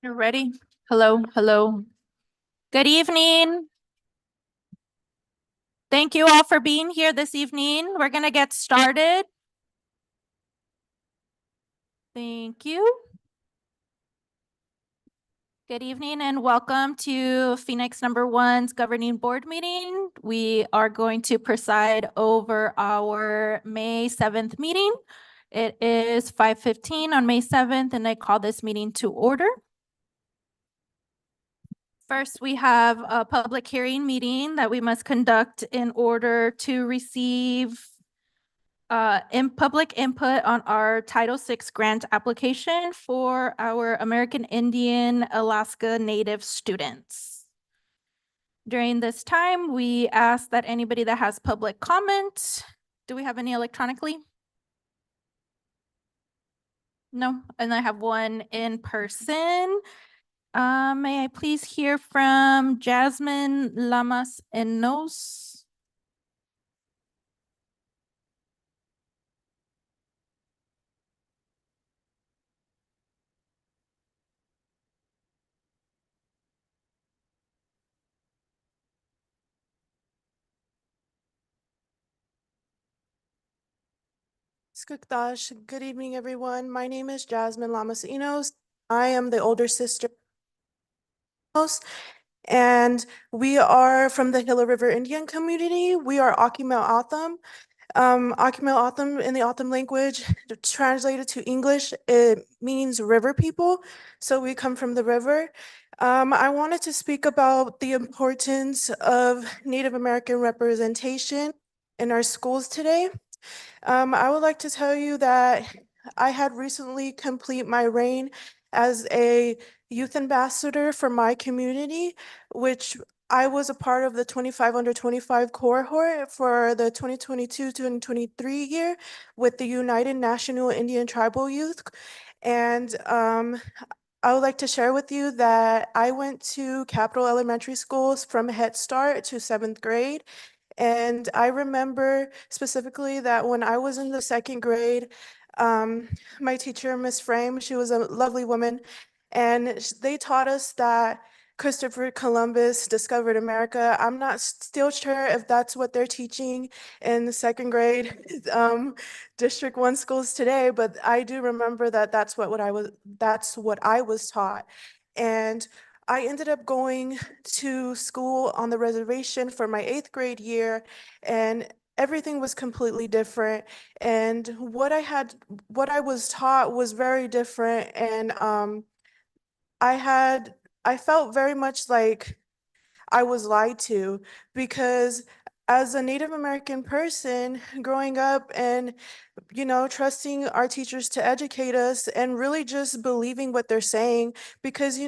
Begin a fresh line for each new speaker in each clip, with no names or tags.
You're ready? Hello, hello. Good evening. Thank you all for being here this evening. We're going to get started. Thank you. Good evening and welcome to Phoenix #1's governing board meeting. We are going to preside over our May 7th meeting. It is 5:15 on May 7th, and I call this meeting to order. First, we have a public hearing meeting that we must conduct in order to receive in public input on our Title VI grant application for our American Indian Alaska Native students. During this time, we ask that anybody that has public comment, do we have any electronically? No, and I have one in person. May I please hear from Jasmine Lamas Enos?
Skukdash. Good evening, everyone. My name is Jasmine Lamas Enos. I am the older sister, and we are from the Gila River Indian community. We are Akimel Atham. Akimel Atham in the Atham language, translated to English, it means river people. So we come from the river. I wanted to speak about the importance of Native American representation in our schools today. I would like to tell you that I had recently complete my reign as a youth ambassador for my community, which I was a part of the 25 under 25 cohort for the 2022-2023 year with the United National Indian Tribal Youth. And I would like to share with you that I went to Capital Elementary Schools from Head Start to 7th grade. And I remember specifically that when I was in the 2nd grade, my teacher, Miss Frame, she was a lovely woman, and they taught us that Christopher Columbus discovered America. I'm not still sure if that's what they're teaching in the 2nd grade District 1 schools today, but I do remember that that's what I was taught. And I ended up going to school on the reservation for my 8th grade year, and everything was completely different. And what I was taught was very different. And I felt very much like I was lied to, because as a Native American person growing up and, trusting our teachers to educate us and really just believing what they're saying, because,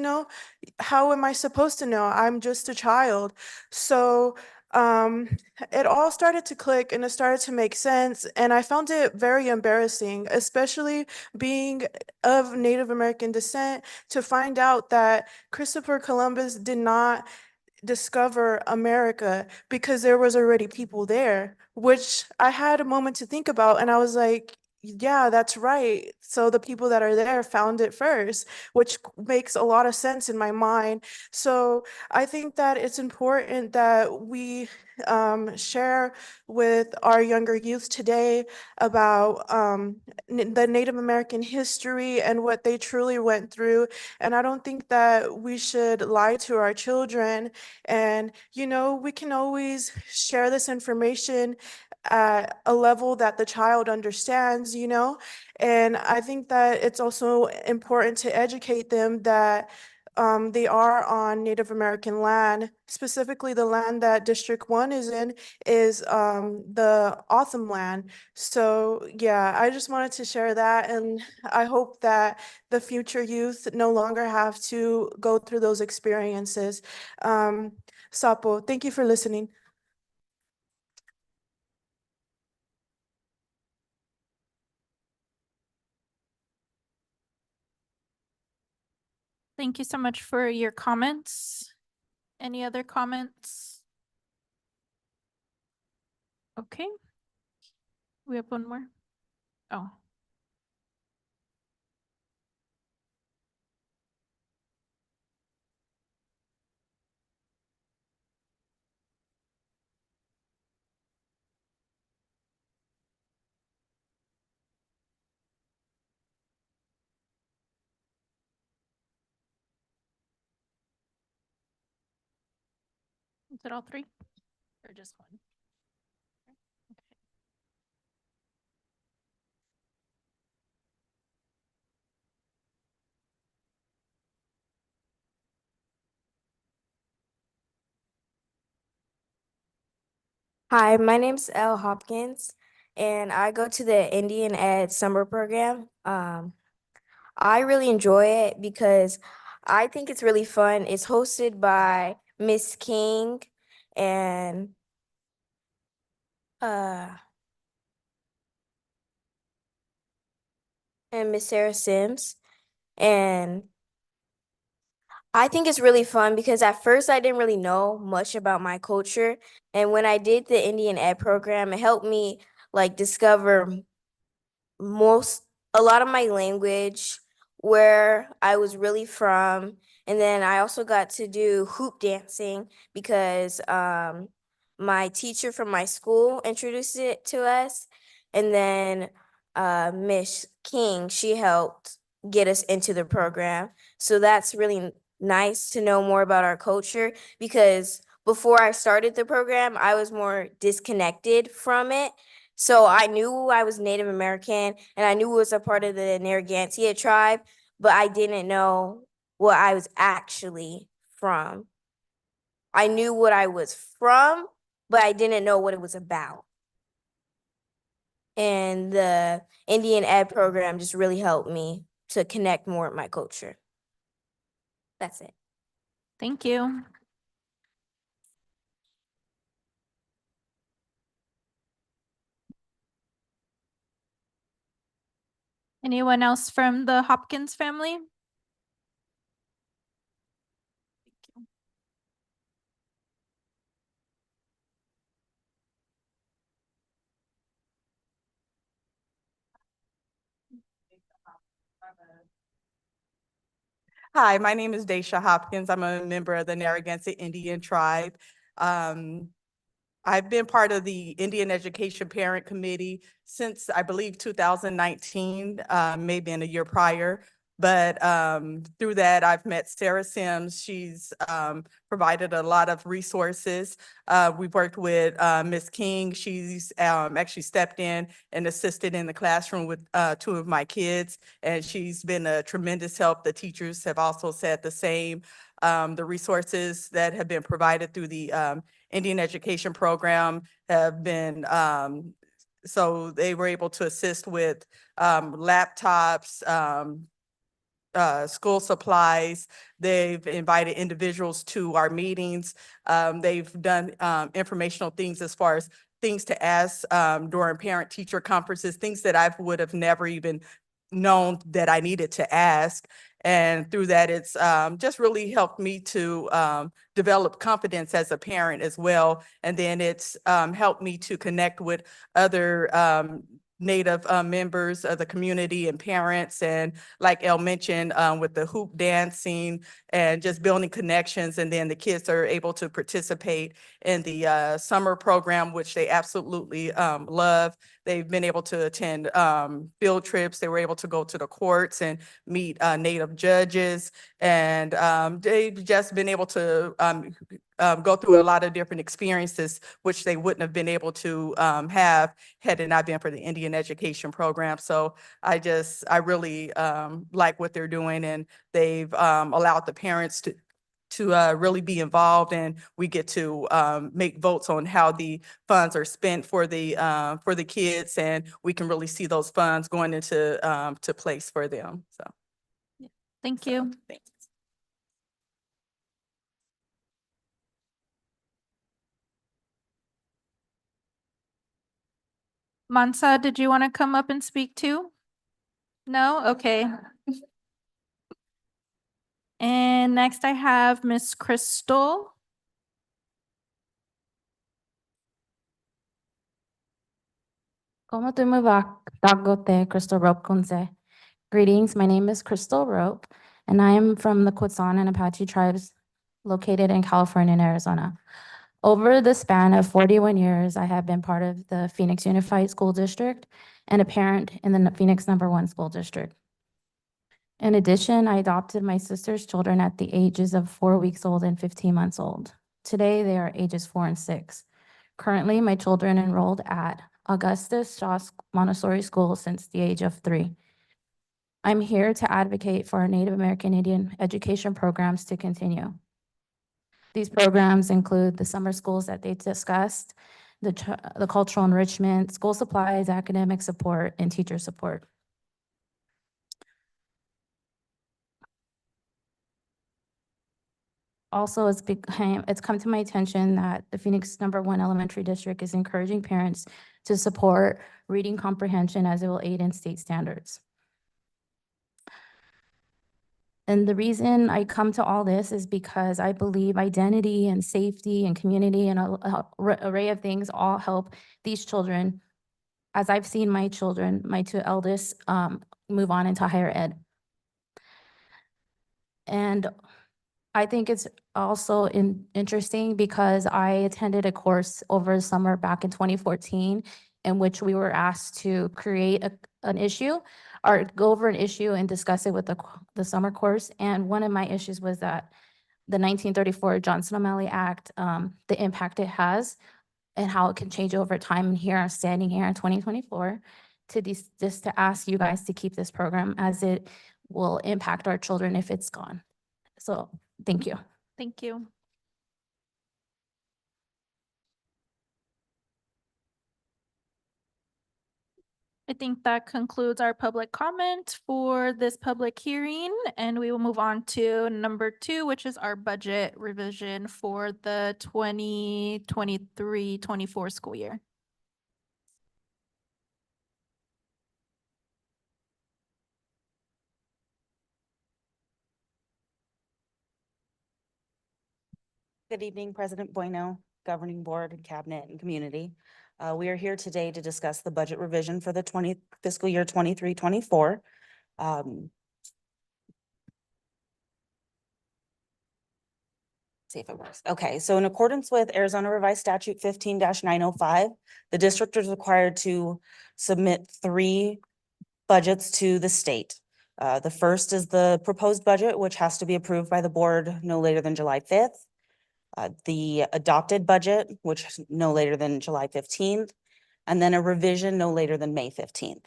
how am I supposed to know? I'm just a child. So, um, it all started to click and it started to make sense. And I found it very embarrassing, especially being of Native American descent, to find out that Christopher Columbus did not discover America because there was already people there, which I had a moment to think about, and I was like, yeah, that's right. So the people that are there found it first, which makes a lot of sense in my mind. So I think that it's important that we share with our younger youth today about the Native American history and what they truly went through. And I don't think that we should lie to our children. And, we can always share this information at a level that the child understands, and I think that it's also important to educate them that they are on Native American land. Specifically, the land that District 1 is in is the Otham land. So yeah, I just wanted to share that, and I hope that the future youth no longer have to go through those experiences. Sapo, thank you for listening.
Thank you so much for your comments. Any other comments? Okay. We have one more. Oh. Is it all three or just one? Okay.
Hi, my name's Elle Hopkins, and I go to the Indian Ed summer program. I really enjoy it because I think it's really fun. It's hosted by Miss King and uh and Miss Sarah Sims. And I think it's really fun because at first I didn't really know much about my culture. And when I did the Indian Ed program, it helped me like discover most a lot of my language, where I was really from. And then I also got to do hoop dancing because my teacher from my school introduced it to us. And then Miss King, she helped get us into the program. So that's really nice to know more about our culture, because before I started the program, I was more disconnected from it. So I knew I was Native American and I knew it was a part of the Narragansett tribe, but I didn't know what I was actually from. I knew what I was from, but I didn't know what it was about. And the Indian Ed program just really helped me to connect more with my culture. That's it.
Thank you. Anyone else from the Hopkins family? Thank you.
Hi, my name is Daisha Hopkins. I'm a member of the Narragansett Indian Tribe. I've been part of the Indian Education Parent Committee since, I believe, 2019, maybe in a year prior. But through that, I've met Sarah Sims. She's provided a lot of resources. We've worked with Ms. King. She's actually stepped in and assisted in the classroom with two of my kids, and she's been a tremendous help. The teachers have also said the same. The resources that have been provided through the Indian Education Program have been, so they were able to assist with laptops, school supplies. They've invited individuals to our meetings. They've done informational things as far as things to ask during parent-teacher conferences, things that I would have never even known that I needed to ask. And through that, it's just really helped me to develop confidence as a parent as well. And then it's helped me to connect with other Native members of the community and parents. And like Elle mentioned, with the hoop dancing and just building connections. And then the kids are able to participate in the summer program, which they absolutely love. They've been able to attend field trips. They were able to go to the courts and meet Native judges. And they've just been able to go through a lot of different experiences, which they wouldn't have been able to have had it not been for the Indian Education Program. So I really like what they're doing, and they've allowed the parents to really be involved, and we get to make votes on how the funds are spent for the kids, and we can really see those funds going into to place for them. So
Thank you.
thanks.
Mansa, did you want to come up and speak too? No? Okay. And next I have Miss Crystal.
Crystal Rope Kunze. Greetings, my name is Crystal Rope, and I am from the Quetzal and Apache tribes located in California and Arizona. Over the span of 41 years, I have been part of the Phoenix Unified School District and a parent in the Phoenix #1 School District. In addition, I adopted my sister's children at the ages of 4 weeks old and 15 months old. Today, they are ages 4 and 6. Currently, my children enrolled at Augustus Joss Montessori School since the age of 3. I'm here to advocate for our Native American Indian education programs to continue. These programs include the summer schools that they discussed, the cultural enrichment, school supplies, academic support, and teacher support. Also, it's come to my attention that the Phoenix #1 Elementary District is encouraging parents to support reading comprehension as it will aid in state standards. And the reason I come to all this is because I believe identity and safety and community and a array of things all help these children. As I've seen my children, my 2 eldest, move on into higher ed. And I think it's also interesting because I attended a course over the summer back in 2014 in which we were asked to create an issue or go over an issue and discuss it with the summer course. And one of my issues was that the 1934 Johnson O'Malley Act, the impact it has and how it can change over time. And here I'm standing here in 2024 to just to ask you guys to keep this program as it will impact our children if it's gone. So thank you.
Thank you. I think that concludes our public comment for this public hearing, and we will move on to number 2, which is our budget revision for the 2023-24 school year.
Good evening, President Bueno, Governing Board, and Cabinet, and Community. We are here today to discuss the budget revision for the fiscal year 23-24. See if it works. Okay, so in accordance with Arizona Revised Statute 15-905, the district is required to submit 3 budgets to the state. The first is the proposed budget, which has to be approved by the board no later than July 5th. The adopted budget, which is no later than July 15th, and then a revision no later than May 15th.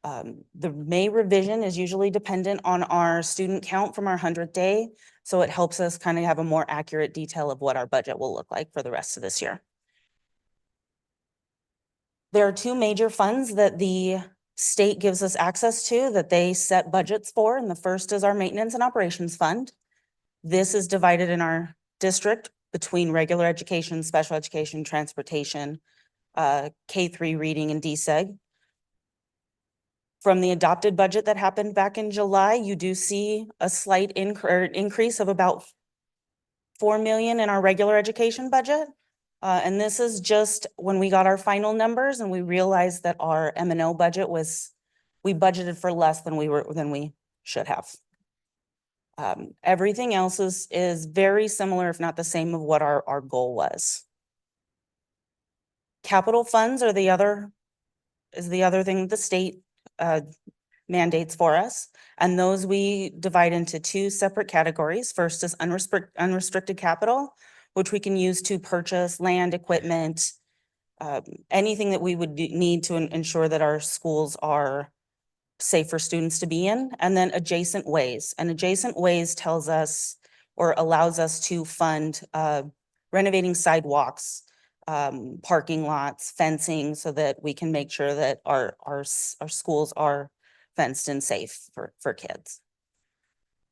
The May revision is usually dependent on our student count from our 100th day, so it helps us kind of have a more accurate detail of what our budget will look like for the rest of this year. There are 2 major funds that the state gives us access to that they set budgets for, and the first is our Maintenance and Operations Fund. This is divided in our district between regular education, special education, transportation, K-3 reading, and DSEG. From the adopted budget that happened back in July, you do see a slight increase of about $4 million in our regular education budget. And this is just when we got our final numbers and we realized that our M&O budget we budgeted for less than we should have. Everything else is very similar, if not the same, of what our goal was. Capital funds are the other thing that the state mandates for us. And those we divide into 2 separate categories. First is unrestricted capital, which we can use to purchase land, equipment, anything that we would need to ensure that our schools are safe for students to be in. And then adjacent ways. And adjacent ways tells us or allows us to fund renovating sidewalks, parking lots, fencing, so that we can make sure that our schools are fenced and safe for kids.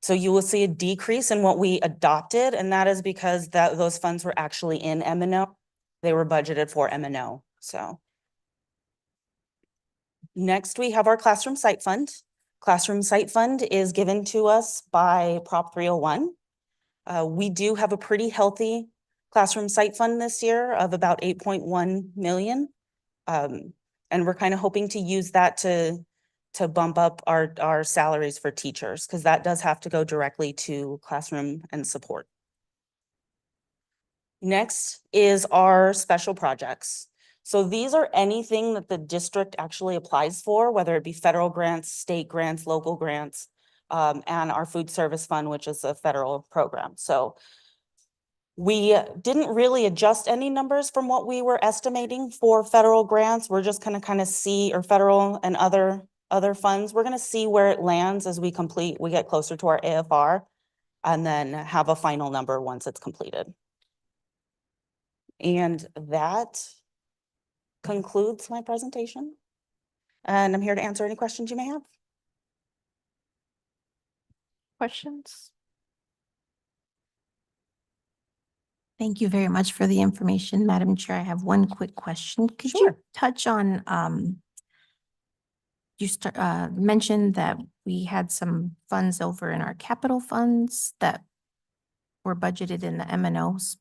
So you will see a decrease in what we adopted, and that is because those funds were actually in M&O. They were budgeted for M&O, so. Next, we have our Classroom Site Fund. Classroom Site Fund is given to us by Prop 301. We do have a pretty healthy Classroom Site Fund this year of about 8.1 million. And we're kind of hoping to use that to bump up our salaries for teachers, because that does have to go directly to classroom and support. Next is our special projects. So these are anything that the district actually applies for, whether it be federal grants, state grants, local grants, and our food service fund, which is a federal program. So We didn't really adjust any numbers from what we were estimating for federal grants. We're just gonna kind of see, or federal and other funds, we're gonna see where it lands as we get closer to our AFR, and then have a final number once it's completed. And that concludes my presentation. And I'm here to answer any questions you may have.
Questions?
Thank you very much for the information, Madam Chair. I have one quick question. Could you
Sure.
touch on, mentioned that we had some funds over in our capital funds that were budgeted in the M and O's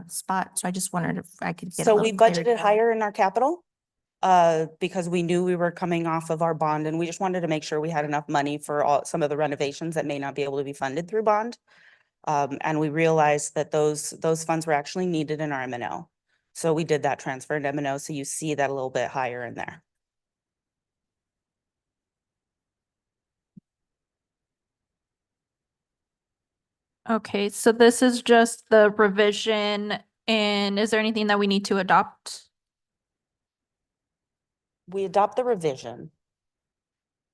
spot. So I just wondered if I could get a
So
little
we
clarity
budgeted
on-
higher in our capital because we knew we were coming off of our bond, and we just wanted to make sure we had enough money for some of the renovations that may not be able to be funded through bond. And we realized that those funds were actually needed in our M&O. So we did that transfer in M&O, so you see that a little bit higher in there.
Okay, so this is just the revision, and is there anything that we need to adopt?
We adopt the revision.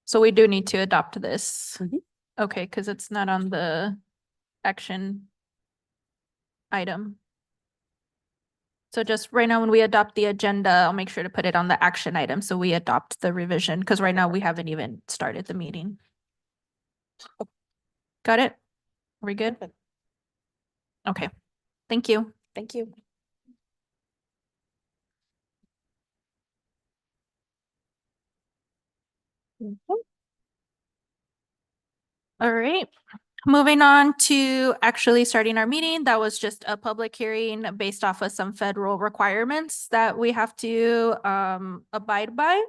So we do need to adopt this.
Mhm.
Okay, because it's not on the action item. So just right now, when we adopt the agenda, I'll make sure to put it on the action item, so we adopt the revision, because right now we haven't even started the meeting. Got it? Are we good?
Perfect.
Okay, thank you.
Thank you.
All right, moving on to actually starting our meeting. That was just a public hearing based off of some federal requirements that we have to abide by.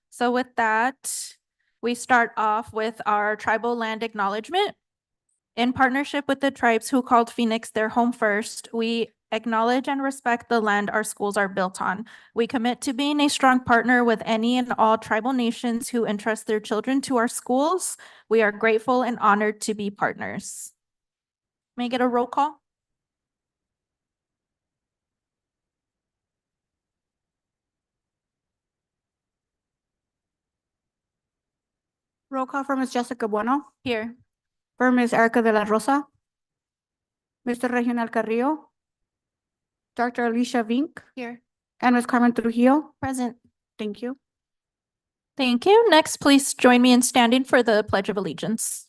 So with that, we start off with our tribal land acknowledgement. In partnership with the tribes who called Phoenix their home first, we acknowledge and respect the land our schools are built on. We commit to being a strong partner with any and all tribal nations who entrust their children to our schools. We are grateful and honored to be partners. May I get a roll call?
Roll call for Ms. Jessica Bueno,
Here.
for Ms. Erica de la Rosa, Mr. Reginald Carrillo, Dr. Alicia Vink,
Here.
and Ms. Carmen Trujillo.
Present.
Thank you.
Thank you. Next, please join me in standing for the Pledge of Allegiance.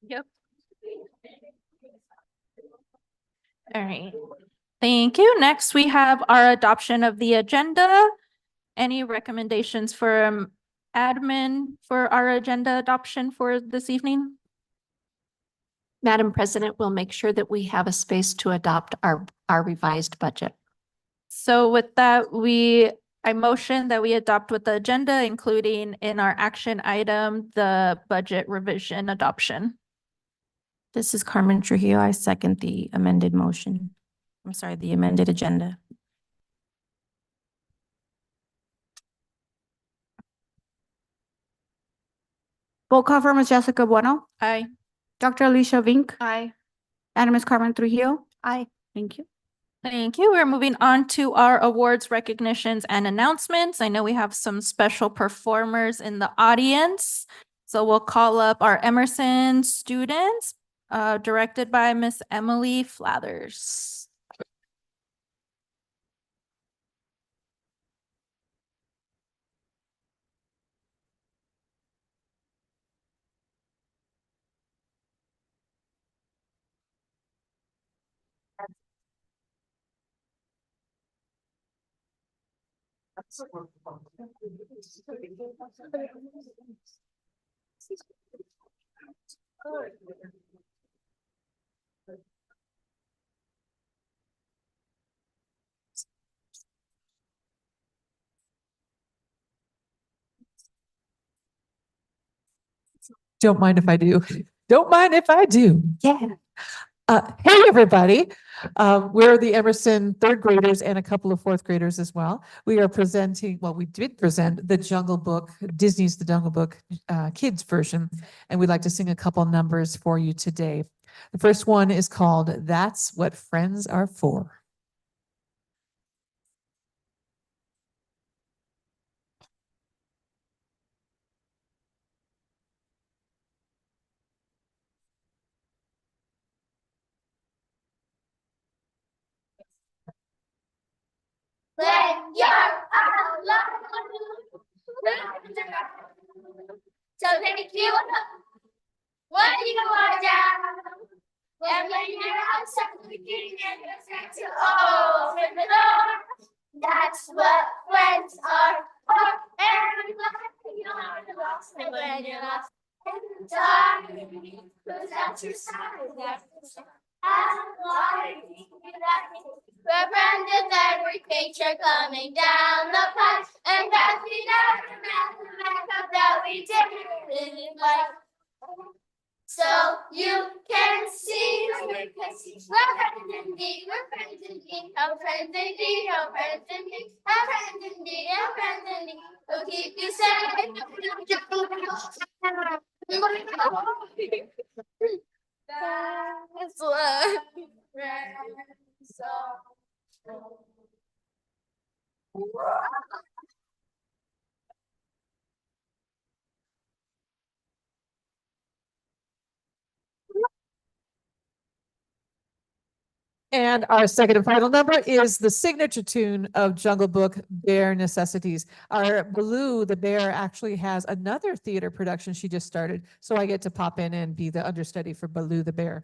Yep. All right. Thank you. Next, we have our adoption of the agenda. Any recommendations from admin for our agenda adoption for this evening?
Madam President, we'll make sure that we have a space to adopt our revised budget.
So with that, I motion that we adopt with the agenda, including in our action item, the budget revision adoption.
This is Carmen Trujillo. I second the amended motion. I'm sorry, the amended agenda.
Roll call for Ms. Jessica Bueno,
Aye.
Dr. Alicia Vink,
Aye.
and Ms. Carmen Trujillo.
Aye.
Thank you.
Thank you. We're moving on to our awards, recognitions, and announcements. I know we have some special performers in the audience. So we'll call up our Emerson students, directed by Miss Emily Flathers.
Don't mind if I do. Don't mind if I do. Yeah. Hey, everybody. We're the Emerson third graders and a couple of fourth graders as well. We are presenting, well, we did present the Jungle Book, Disney's The Jungle Book kids version, and we'd like to sing a couple numbers for you today. The first one is called That's What Friends Are For.
When you're alone, so take you up when you are down. And when you're outside looking and you're trying to open the door, that's what friends are for. And when you're lost, and when you're lost in the dark, who's at your side? We're friends with every creature coming down the pipe, and that we never met the backup that we didn't like. So you can see, we're friends indeed, we're friends indeed, our friends indeed, our friends indeed, our friends indeed, our friends indeed. We'll keep you safe. That's what friends are.
And our second and final number is the signature tune of Jungle Book, Bare Necessities. Our Baloo, the bear, actually has another theater production she just started, so I get to pop in and be the understudy for Baloo the bear.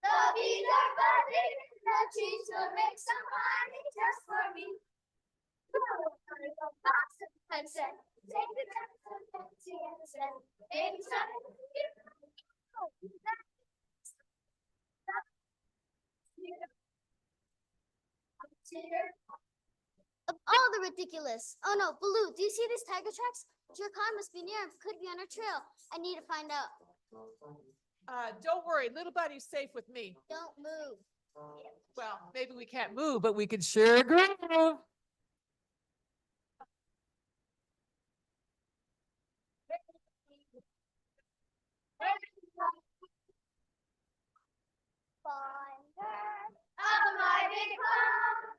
The bees are buzzing, the trees will make some honey just for me. And said, take the time and said, baby, of all the ridiculous. Oh no, Baloo, do you see these tiger tracks? Jurkhan must be near and could be on our trail. I need to find out.
Don't worry, little buddy's safe with me.
Don't move.
Well, maybe we can't move, but we can sure groove.
Finder of my big home.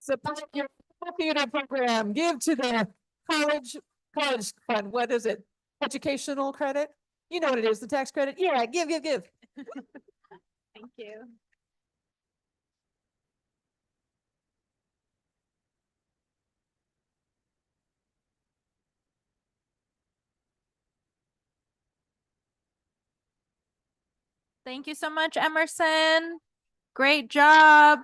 Support your theater program. Give to the college fund. What is it? Educational credit? You know what it is, the tax credit? Yeah, give.
Thank you. Thank you so much, Emerson. Great job.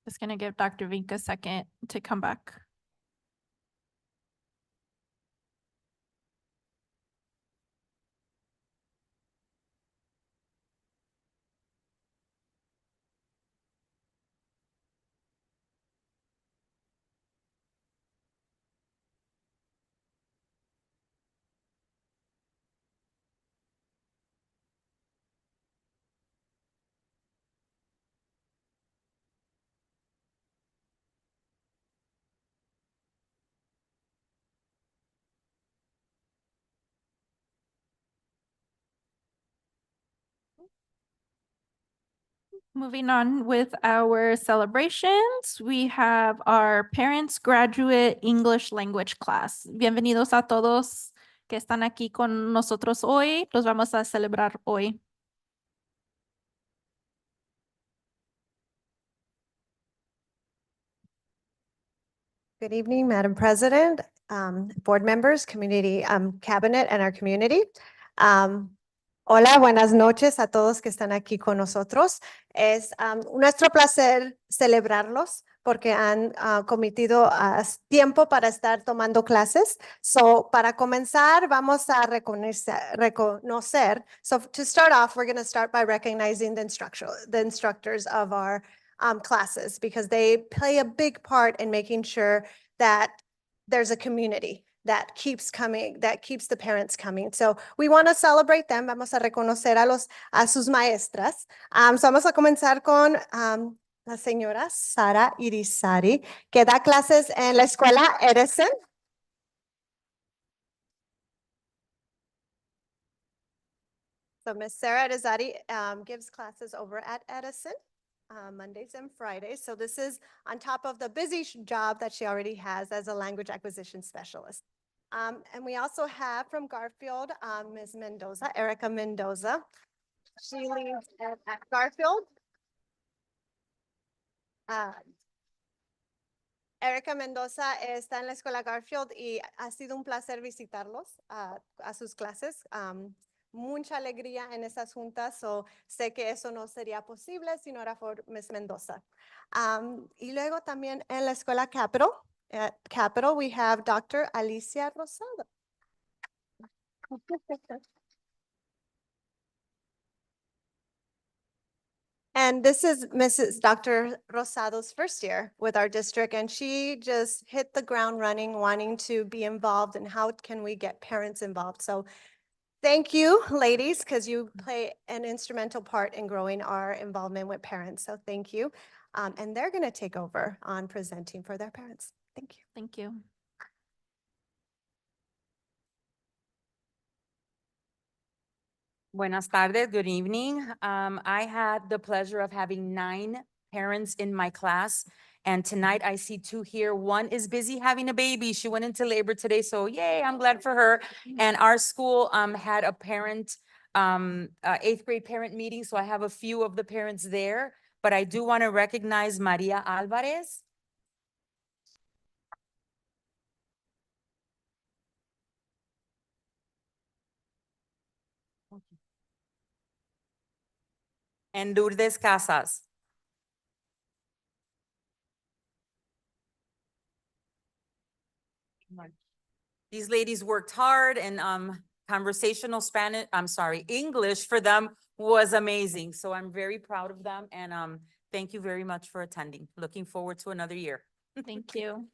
Just gonna give Dr. Vink a second to come back. Moving on with our celebrations, we have our Parents Graduate English Language class. Bienvenidos a todos que están aquí con nosotros hoy. Los vamos a celebrar hoy.
Good evening, Madam President, board members, community, cabinet, and our community. Hola, buenas noches a todos que están aquí con nosotros. Es nuestro placer celebrarlos porque han cometido tiempo para estar tomando clases. So, para comenzar, vamos a reconocer. So, to start off, we're going to start by recognizing the instructors of our classes because they play a big part in making sure that there's a community that keeps coming, that keeps the parents coming. So we want to celebrate them. Vamos a reconocer a sus maestras. So vamos a comenzar con la señora Sara Irizarry, que da clases en la escuela Edison. So Miss Sarah Irizarry gives classes over at Edison. Mondays and Fridays. So this is on top of the busy job that she already has as a language acquisition specialist. And we also have from Garfield, Ms. Mendoza, Erica Mendoza. She leads at Garfield. Erica Mendoza está en la escuela Garfield y ha sido un placer visitarlos a sus clases. Mucha alegría en esas juntas, so sé que eso no sería posible si no era por Ms. Mendoza. Y luego también en la escuela Capital, at Capital, we have Dr. Alicia Rosado. And this is Mrs. Dr. Rosado's first year with our district, and she just hit the ground running, wanting to be involved and how can we get parents involved. So thank you, ladies, because you play an instrumental part in growing our involvement with parents. So thank you. And they're going to take over on presenting for their parents. Thank you.
Thank you.
Buenas tardes, good evening. I had the pleasure of having 9 parents in my class. And tonight I see 2 here. One is busy having a baby. She went into labor today, so yay, I'm glad for her. And our school had a parent, 8th grade parent meeting, so I have a few of the parents there. But I do want to recognize Maria Alvarez. And Lourdes Casas. These ladies worked hard and conversational English for them was amazing. So I'm very proud of them and thank you very much for attending. Looking forward to another year.
Thank you.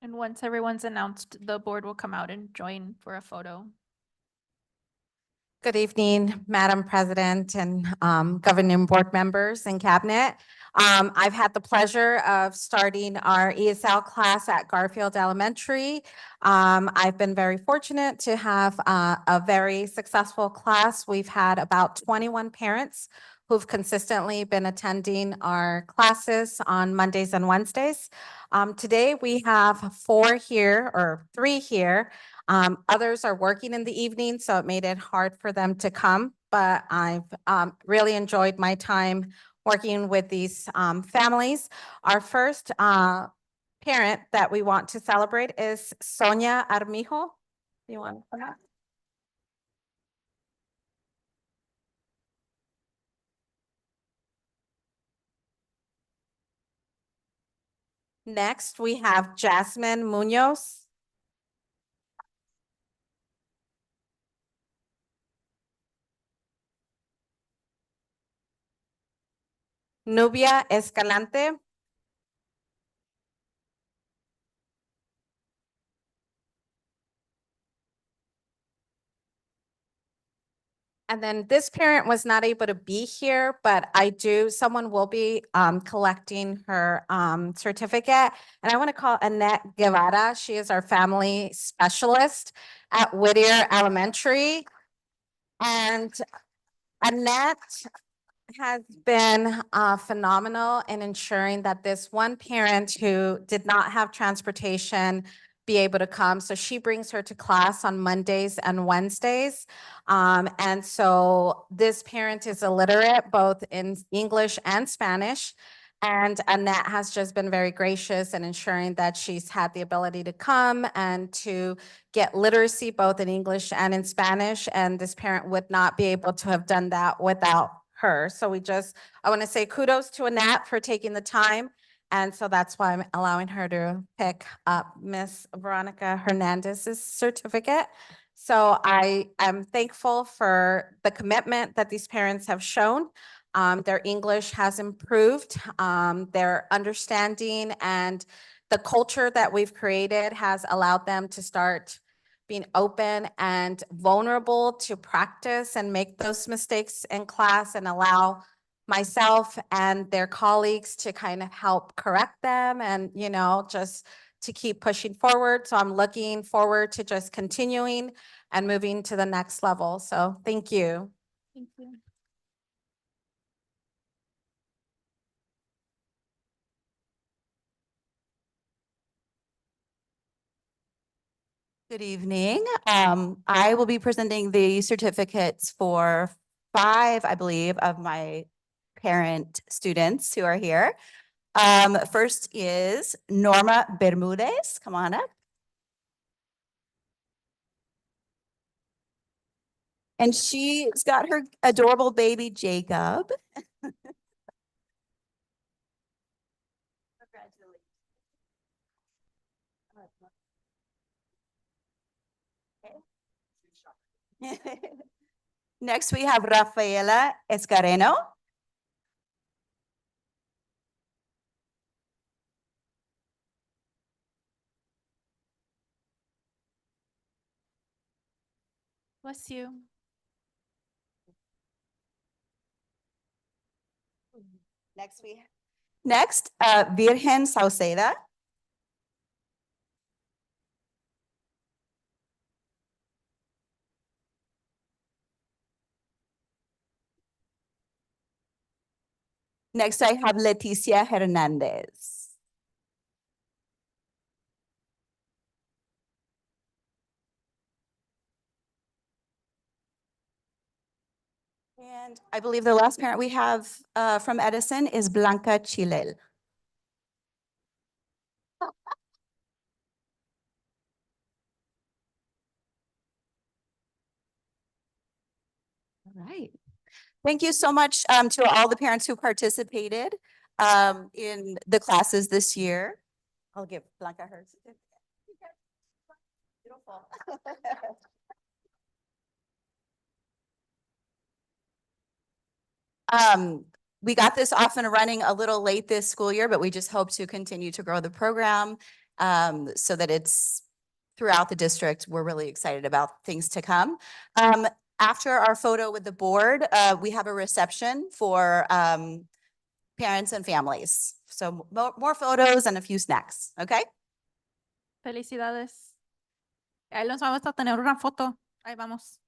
And once everyone's announced, the board will come out and join for a photo.
Good evening, Madam President and governing board members and cabinet. I've had the pleasure of starting our ESL class at Garfield Elementary. I've been very fortunate to have a very successful class. We've had about 21 parents who've consistently been attending our classes on Mondays and Wednesdays. Today we have 4 here or 3 here. Others are working in the evening, so it made it hard for them to come, but I've really enjoyed my time working with these families. Our first parent that we want to celebrate is Sonia Armijo. You want to come up? Next, we have Jasmine Munoz. Nubia Escalante. And then this parent was not able to be here, but someone will be collecting her certificate. And I want to call Annette Guevara. She is our family specialist at Whittier Elementary. And Annette has been phenomenal in ensuring that this one parent who did not have transportation be able to come. So she brings her to class on Mondays and Wednesdays. And so this parent is illiterate both in English and Spanish. And Annette has just been very gracious in ensuring that she's had the ability to come and to get literacy both in English and in Spanish. And this parent would not be able to have done that without her. So I want to say kudos to Annette for taking the time. And so that's why I'm allowing her to pick up Miss Veronica Hernandez's certificate. So I am thankful for the commitment that these parents have shown. Their English has improved, their understanding and the culture that we've created has allowed them to start being open and vulnerable to practice and make those mistakes in class and allow myself and their colleagues to kind of help correct them and, just to keep pushing forward. So I'm looking forward to just continuing and moving to the next level. So thank you.
Thank you.
Good evening. I will be presenting the certificates for 5, I believe, of my parent students who are here. First is Norma Bermudez. Come on up. And she's got her adorable baby, Jacob. Next, we have Rafaela Escareno.
Bless you.
Next, Virgen Sauceda. Next, I have Leticia Hernandez. And I believe the last parent we have from Edison is Blanca Chilel. All right. Thank you so much to all the parents who participated in the classes this year. I'll give Blanca her certificate. Beautiful. We got this off and running a little late this school year, but we just hope to continue to grow the program so that it's throughout the district. We're really excited about things to come. After our photo with the board, we have a reception for parents and families. So more photos and a few snacks, okay?
Felicidades. Ahí los vamos a tener una foto. Ahí vamos.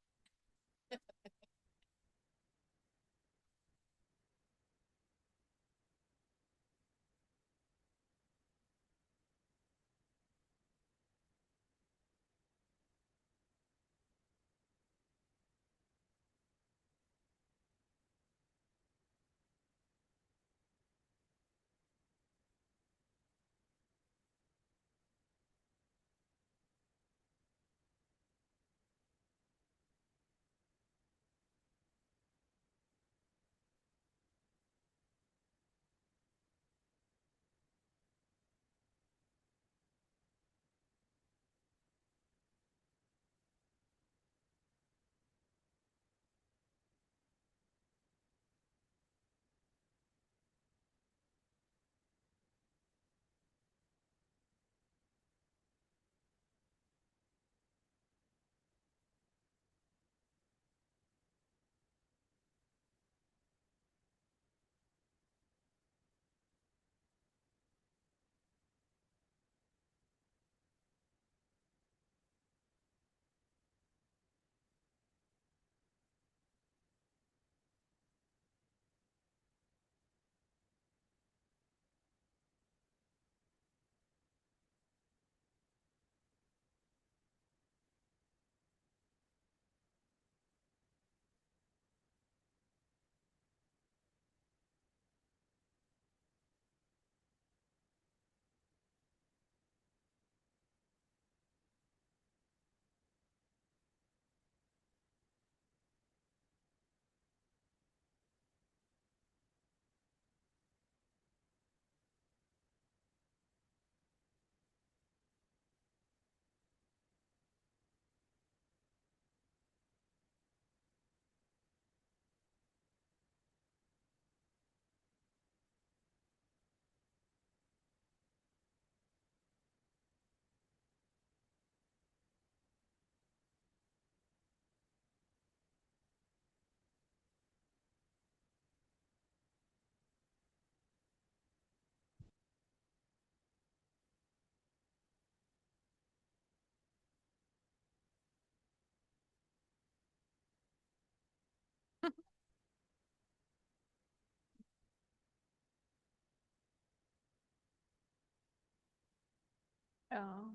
Oh.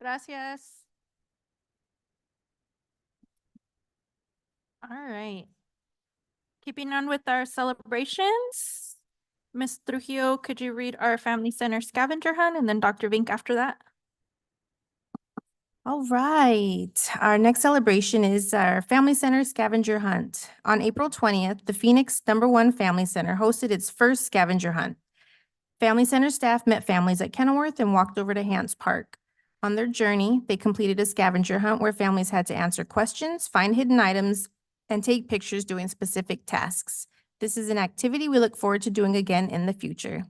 Gracias. All right. Keeping on with our celebrations, Ms. Trujillo, could you read our Family Center scavenger hunt and then Dr. Vink after that?
All right, our next celebration is our Family Center Scavenger Hunt. On April 20th, the Phoenix #1 Family Center hosted its first scavenger hunt. Family Center staff met families at Kenilworth and walked over to Hants Park. On their journey, they completed a scavenger hunt where families had to answer questions, find hidden items, and take pictures doing specific tasks. This is an activity we look forward to doing again in the future.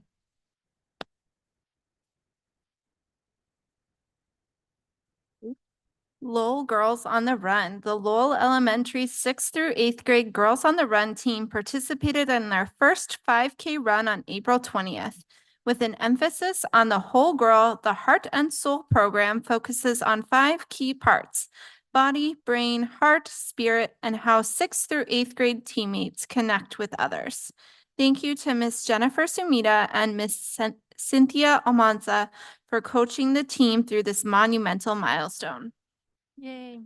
Lowell Girls on the Run. The Lowell Elementary 6th through 8th grade Girls on the Run team participated in their first 5K run on April 20th. With an emphasis on the whole girl, the Heart and Soul program focuses on 5 key parts: body, brain, heart, spirit, and how 6th through 8th grade teammates connect with others. Thank you to Ms. Jennifer Sumida and Ms. Cynthia Almanza for coaching the team through this monumental milestone.
Yay.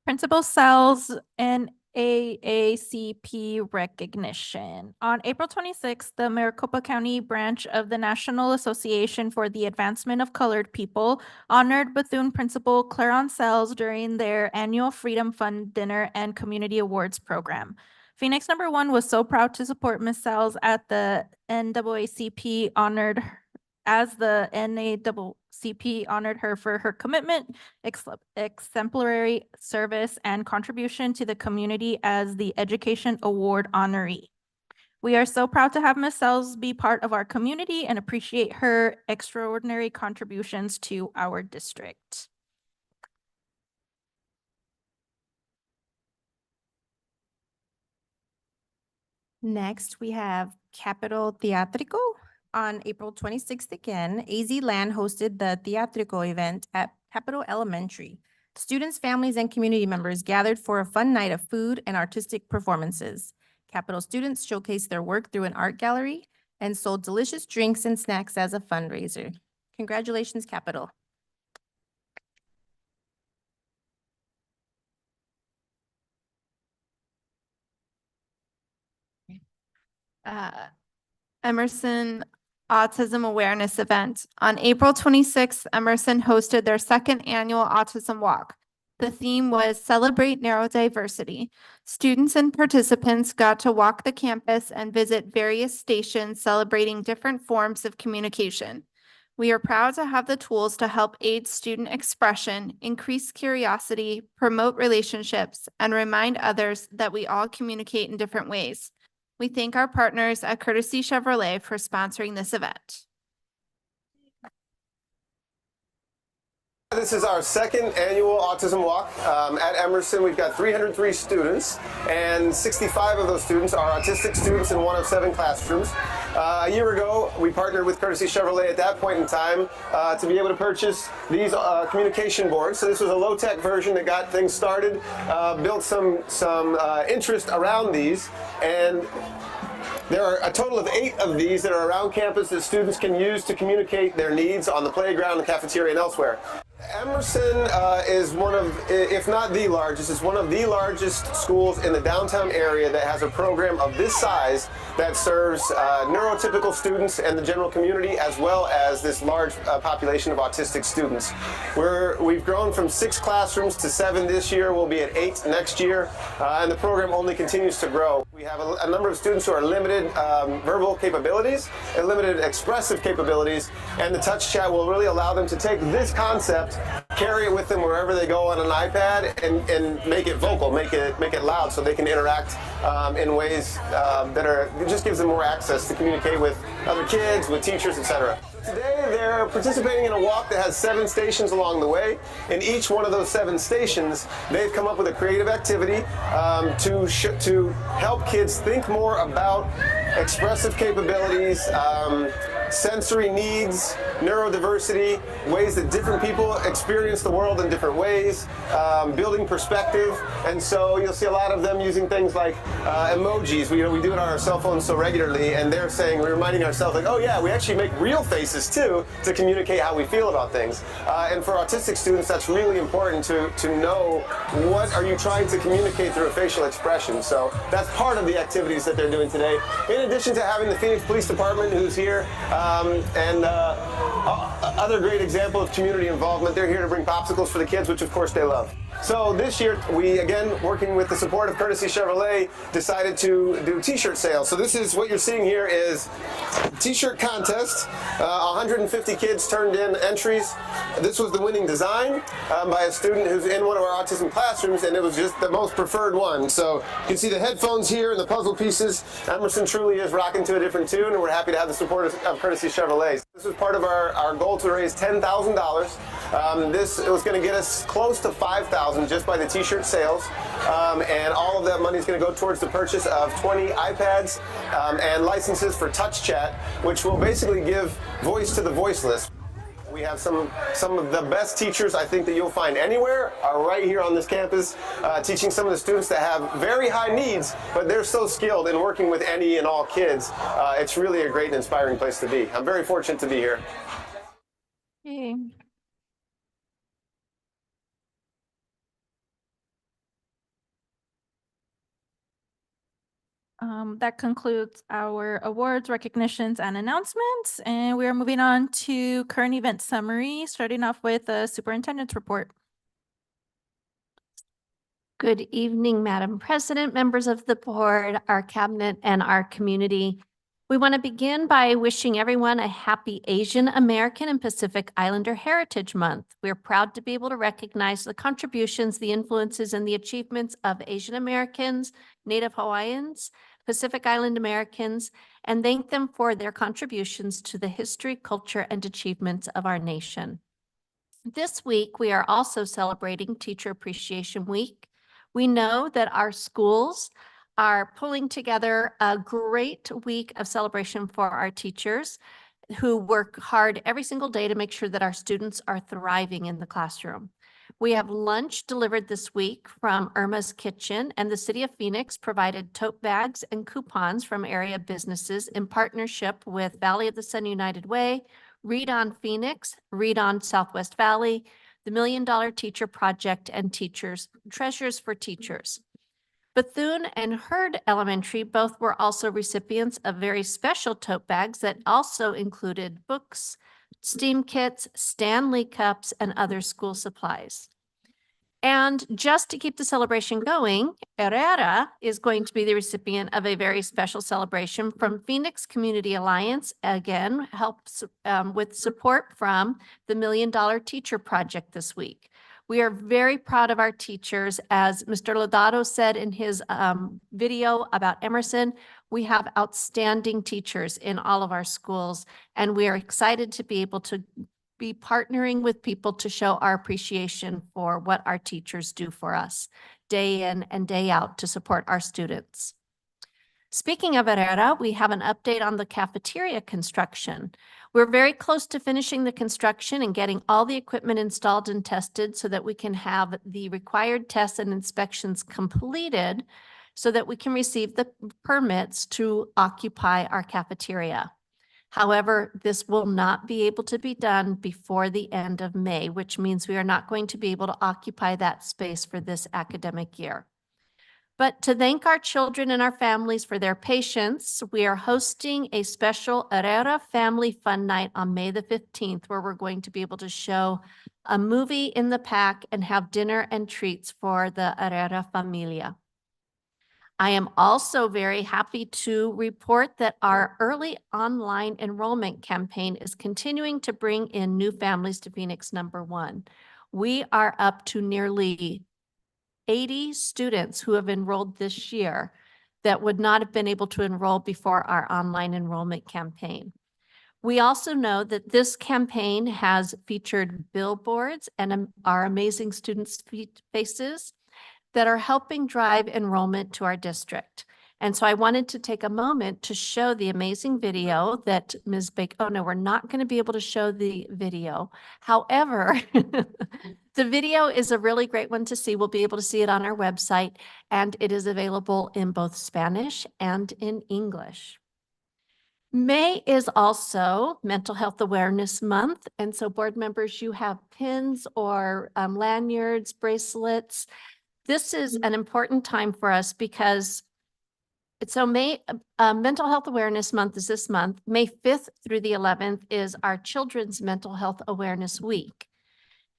Principal Cells and AACP recognition. On April 26th, the Maricopa County branch of the National Association for the Advancement of Colored People honored Bethune Principal Claron Cells during their annual Freedom Fund dinner and community awards program. Phoenix #1 was so proud to support Ms. Cells at the NAACP honored her for her commitment, exemplary service, and contribution to the community as the Education Award honoree. We are so proud to have Ms. Cells be part of our community and appreciate her extraordinary contributions to our district.
Next, we have Capital Teatrico. On April 26th again, AZ Land hosted the Teatrico event at Capital Elementary. Students, families, and community members gathered for a fun night of food and artistic performances. Capital students showcased their work through an art gallery and sold delicious drinks and snacks as a fundraiser. Congratulations, Capital.
Emerson Autism Awareness Event. On April 26th, Emerson hosted their second annual Autism Walk. The theme was Celebrate Neurodiversity. Students and participants got to walk the campus and visit various stations celebrating different forms of communication. We are proud to have the tools to help aid student expression, increase curiosity, promote relationships, and remind others that we all communicate in different ways. We thank our partners at Courtesy Chevrolet for sponsoring this event.
This is our second annual Autism Walk. At Emerson, we've got 303 students, and 65 of those students are autistic students in one of 7 classrooms. A year ago, we partnered with Courtesy Chevrolet at that point in time to be able to purchase these communication boards. So this was a low-tech version that got things started, built some interest around these, and there are a total of 8 of these that are around campus that students can use to communicate their needs on the playground, the cafeteria, and elsewhere. Emerson is one of, if not the largest, it's one of the largest schools in the downtown area that has a program of this size that serves neurotypical students and the general community, as well as this large population of autistic students. We've grown from 6 classrooms to 7 this year. We'll be at 8 next year, and the program only continues to grow. We have a number of students who are limited verbal capabilities and limited expressive capabilities, and the touch chat will really allow them to take this concept, carry it with them wherever they go on an iPad, and make it vocal, make it loud, so they can interact in ways it just gives them more access to communicate with other kids, with teachers, etc. Today they're participating in a walk that has 7 stations along the way. In each one of those 7 stations, they've come up with a creative activity to help kids think more about expressive capabilities, sensory needs, neurodiversity, ways that different people experience the world in different ways, building perspective. And so you'll see a lot of them using things like emojis. We do it on our cell phones so regularly, and they're saying, we're reminding ourselves like, oh yeah, we actually make real faces too to communicate how we feel about things. And for autistic students, that's really important to know what are you trying to communicate through a facial expression. So that's part of the activities that they're doing today. In addition to having the Phoenix Police Department who's here, and other great example of community involvement. They're here to bring popsicles for the kids, which of course they love. So this year, we, again, working with the support of Courtesy Chevrolet, decided to do t-shirt sales. So this is what you're seeing here is t-shirt contest. 150 kids turned in entries. This was the winning design by a student who's in one of our autism classrooms, and it was just the most preferred one. So you can see the headphones here and the puzzle pieces. Emerson truly is rocking to a different tune, and we're happy to have the support of Courtesy Chevrolet. This was part of our goal to raise $10,000. This was going to get us close to $5,000 just by the t-shirt sales, and all of that money is going to go towards the purchase of 20 iPads and licenses for Touch Chat, which will basically give voice to the voiceless. We have some of the best teachers I think that you'll find anywhere are right here on this campus, teaching some of the students that have very high needs, but they're so skilled in working with any and all kids. It's really a great and inspiring place to be. I'm very fortunate to be here.
Okay. That concludes our awards, recognitions, and announcements. And we are moving on to current event summary, starting off with the superintendent's report.
Good evening, Madam President, members of the board, our cabinet, and our community. We want to begin by wishing everyone a happy Asian American and Pacific Islander Heritage Month. We're proud to be able to recognize the contributions, the influences, and the achievements of Asian Americans, Native Hawaiians, Pacific Island Americans, and thank them for their contributions to the history, culture, and achievements of our nation. This week, we are also celebrating Teacher Appreciation Week. We know that our schools are pulling together a great week of celebration for our teachers who work hard every single day to make sure that our students are thriving in the classroom. We have lunch delivered this week from Irma's Kitchen, and the City of Phoenix provided tote bags and coupons from area businesses in partnership with Valley of the Sun United Way, Read on Phoenix, Read on Southwest Valley, the $1 Million Teacher Project, and Treasures for Teachers. Bethune and Hurd Elementary both were also recipients of very special tote bags that also included books, STEAM kits, Stanley cups, and other school supplies. And just to keep the celebration going, Herrera is going to be the recipient of a very special celebration from Phoenix Community Alliance. Again, helps with support from the $1 Million Teacher Project this week. We are very proud of our teachers. As Mr. Lodato said in his video about Emerson, we have outstanding teachers in all of our schools, and we are excited to be able to be partnering with people to show our appreciation for what our teachers do for us day in and day out to support our students. Speaking of Herrera, we have an update on the cafeteria construction. We're very close to finishing the construction and getting all the equipment installed and tested so that we can have the required tests and inspections completed so that we can receive the permits to occupy our cafeteria. However, this will not be able to be done before the end of May, which means we are not going to be able to occupy that space for this academic year. But to thank our children and our families for their patience, we are hosting a special Herrera Family Fun Night on May the 15th, where we're going to be able to show a movie in the pack and have dinner and treats for the Herrera familia. I am also very happy to report that our early online enrollment campaign is continuing to bring in new families to Phoenix #1. We are up to nearly 80 students who have enrolled this year that would not have been able to enroll before our online enrollment campaign. We also know that this campaign has featured billboards and our amazing students' faces that are helping drive enrollment to our district. And so I wanted to take a moment to show the amazing video that Ms. Baker, oh no, we're not going to be able to show the video. However, the video is a really great one to see. We'll be able to see it on our website, and it is available in both Spanish and in English. May is also Mental Health Awareness Month. And so board members, you have pins or lanyards, bracelets. This is an important time for us because Mental Health Awareness Month is this month. May 5th through the 11th is our Children's Mental Health Awareness Week.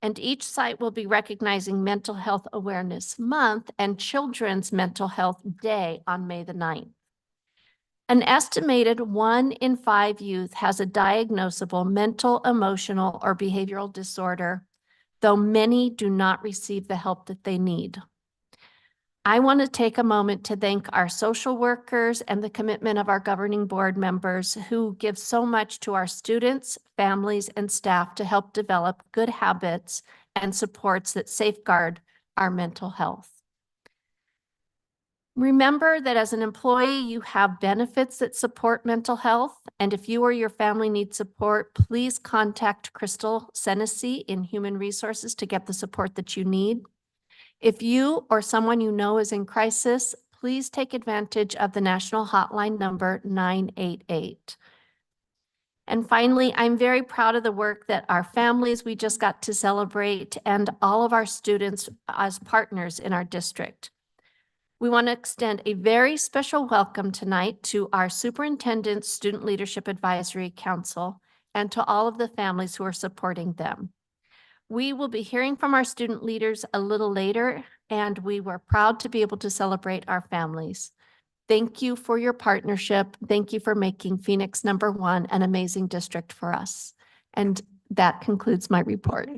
And each site will be recognizing Mental Health Awareness Month and Children's Mental Health Day on May the 9th. An estimated 1 in 5 youth has a diagnosable mental, emotional, or behavioral disorder, though many do not receive the help that they need. I want to take a moment to thank our social workers and the commitment of our governing board members who give so much to our students, families, and staff to help develop good habits and supports that safeguard our mental health. Remember that as an employee, you have benefits that support mental health, and if you or your family need support, please contact Crystal Senesi in Human Resources to get the support that you need. If you or someone you know is in crisis, please take advantage of the national hotline number 988. And finally, I'm very proud of the work that our families we just got to celebrate and all of our students as partners in our district. We want to extend a very special welcome tonight to our Superintendent Student Leadership Advisory Council and to all of the families who are supporting them. We will be hearing from our student leaders a little later, and we were proud to be able to celebrate our families. Thank you for your partnership. Thank you for making Phoenix #1 an amazing district for us. And that concludes my report.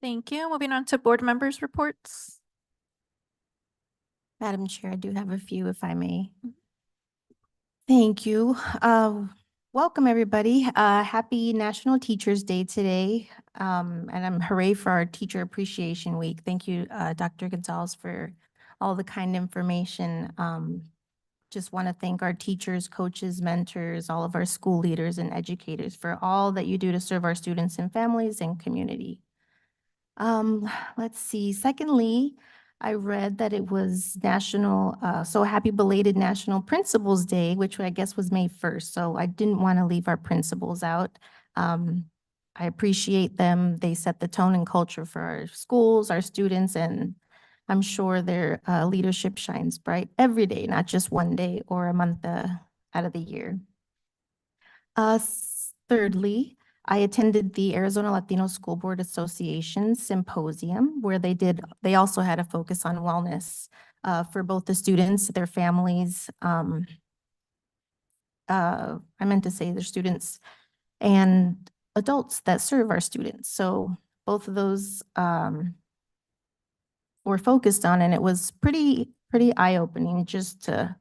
Thank you. Moving on to board members' reports.
Madam Chair, I do have a few, if I may. Thank you. Welcome, everybody. Happy National Teachers Day today. And I'm hooray for our Teacher Appreciation Week. Thank you, Dr. Gonzalez, for all the kind information. Just want to thank our teachers, coaches, mentors, all of our school leaders and educators for all that you do to serve our students and families and community. Let's see. Secondly, I read that it was so happy belated National Principals Day, which I guess was May 1st. So I didn't want to leave our principals out. I appreciate them. They set the tone and culture for our schools, our students, and I'm sure their leadership shines bright every day, not just one day or a month out of the year. Thirdly, I attended the Arizona Latino School Board Association Symposium, where they also had a focus on wellness for both the students, their families. I meant to say their students and adults that serve our students. So both of those were focused on, and it was pretty eye-opening just to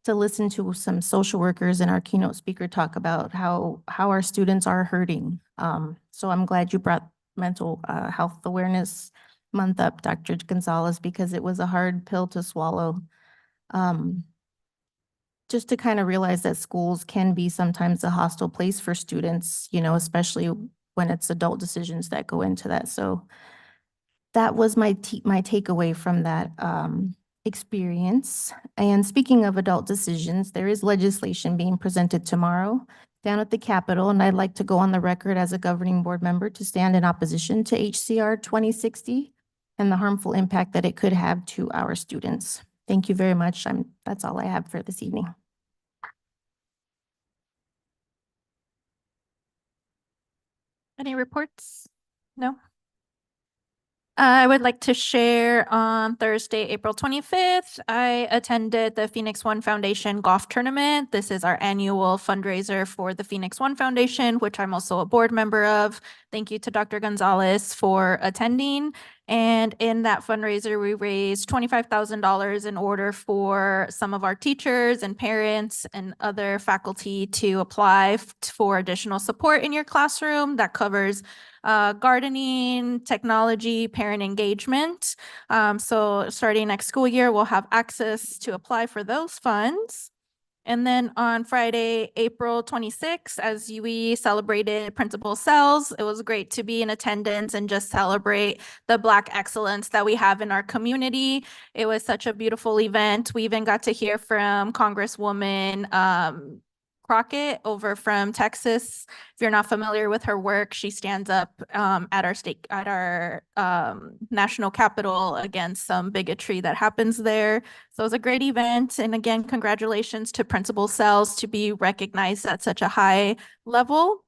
listen to some social workers and our keynote speaker talk about how our students are hurting. So I'm glad you brought Mental Health Awareness Month up, Dr. Gonzalez, because it was a hard pill to swallow. Just to kind of realize that schools can be sometimes a hostile place for students, especially when it's adult decisions that go into that. So that was my takeaway from that experience. And speaking of adult decisions, there is legislation being presented tomorrow down at the Capitol, and I'd like to go on the record as a governing board member to stand in opposition to HCR 2060 and the harmful impact that it could have to our students. Thank you very much. That's all I have for this evening.
Any reports? No? I would like to share on Thursday, April 25th, I attended the Phoenix One Foundation Golf Tournament. This is our annual fundraiser for the Phoenix One Foundation, which I'm also a board member of. Thank you to Dr. Gonzalez for attending. And in that fundraiser, we raised $25,000 in order for some of our teachers and parents and other faculty to apply for additional support in your classroom. That covers gardening, technology, parent engagement. So starting next school year, we'll have access to apply for those funds. And then on Friday, April 26th, as we celebrated Principal Cells, it was great to be in attendance and just celebrate the Black excellence that we have in our community. It was such a beautiful event. We even got to hear from Congresswoman Crockett over from Texas. If you're not familiar with her work, she stands up at our national capitol against some bigotry that happens there. So it was a great event. And again, congratulations to Principal Cells to be recognized at such a high level.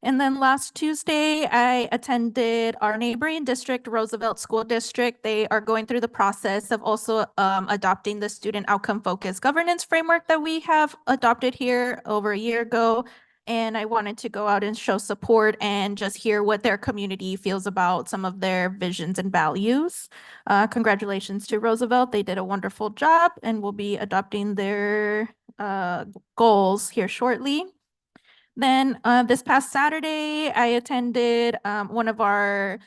And then last Tuesday, I attended our neighboring district, Roosevelt School District. They are going through the process of also adopting the student outcome focused governance framework that we have adopted here over a year ago. And I wanted to go out and show support and just hear what their community feels about some of their visions and values. Congratulations to Roosevelt. They did a wonderful job and will be adopting their goals here shortly. Then this past Saturday, I attended one of our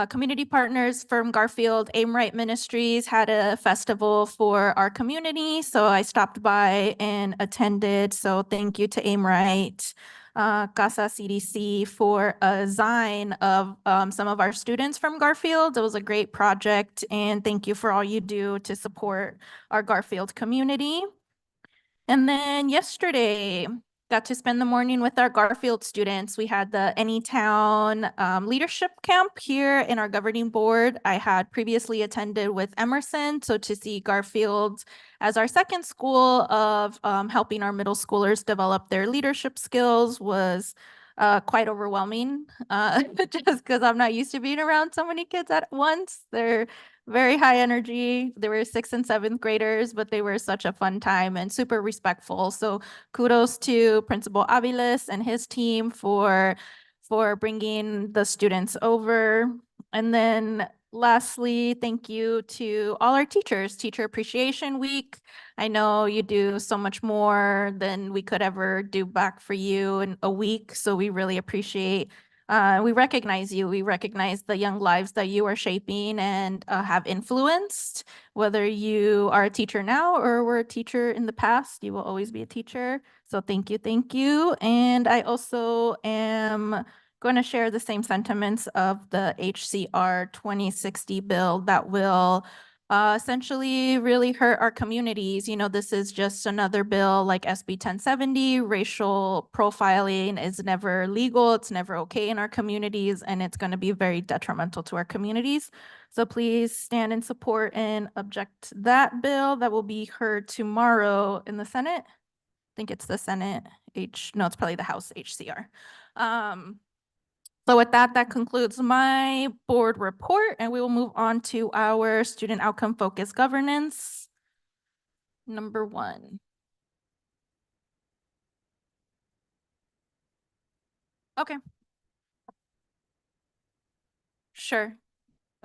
community partners from Garfield, Aim Right Ministries, had a festival for our community. So I stopped by and attended. So thank you to Aim Right, Casa CDC for a sign of some of our students from Garfield. It was a great project. And thank you for all you do to support our Garfield community. And then yesterday, got to spend the morning with our Garfield students. We had the Anytown leadership camp here in our governing board. I had previously attended with Emerson, so to see Garfield as our second school of helping our middle schoolers develop their leadership skills was quite overwhelming, just because I'm not used to being around so many kids at once. They're very high energy. They were 6th and 7th graders, but they were such a fun time and super respectful. So kudos to Principal Aviles and his team for bringing the students over. And then lastly, thank you to all our teachers, Teacher Appreciation Week. I know you do so much more than we could ever do back for you in a week. So we really appreciate we recognize you. We recognize the young lives that you are shaping and have influenced. Whether you are a teacher now or were a teacher in the past, you will always be a teacher. So thank you, thank you. And I also am going to share the same sentiments of the HCR 2060 bill that will essentially really hurt our communities. You know, this is just another bill like SB 1070. Racial profiling is never legal. It's never okay in our communities, and it's going to be very detrimental to our communities. So please stand in support and object that bill that will be heard tomorrow in the Senate. I think it's the Senate no, it's probably the House HCR. So with that, that concludes my board report, and we will move on to our student outcome focused governance. Number 1. Okay. Sure.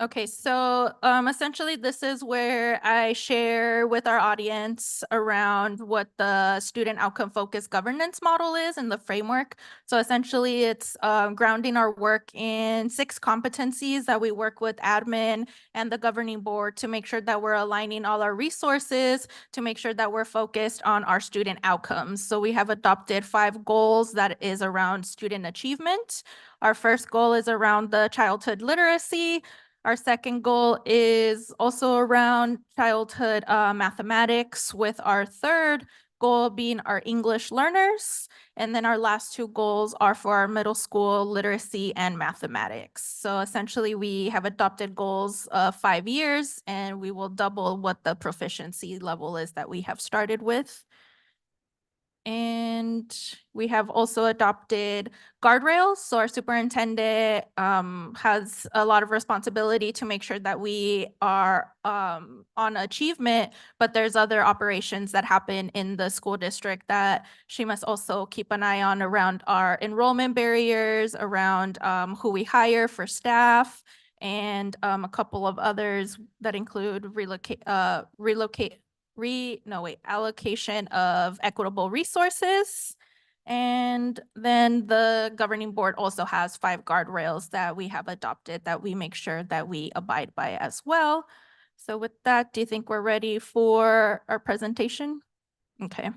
Okay, so essentially this is where I share with our audience around what the student outcome focused governance model is and the framework. So essentially it's grounding our work in 6 competencies that we work with admin and the governing board to make sure that we're aligning all our resources, to make sure that we're focused on our student outcomes. So we have adopted 5 goals that is around student achievement. Our first goal is around the childhood literacy. Our second goal is also around childhood mathematics, with our third goal being our English learners. And then our last 2 goals are for our middle school literacy and mathematics. So essentially we have adopted goals of 5 years, and we will double what the proficiency level is that we have started with. And we have also adopted guardrails. So our superintendent has a lot of responsibility to make sure that we are on achievement, but there's other operations that happen in the school district that she must also keep an eye on around our enrollment barriers, around who we hire for staff, and a couple of others that include allocation of equitable resources. And then the governing board also has 5 guardrails that we have adopted that we make sure that we abide by as well. So with that, do you think we're ready for our presentation? Okay.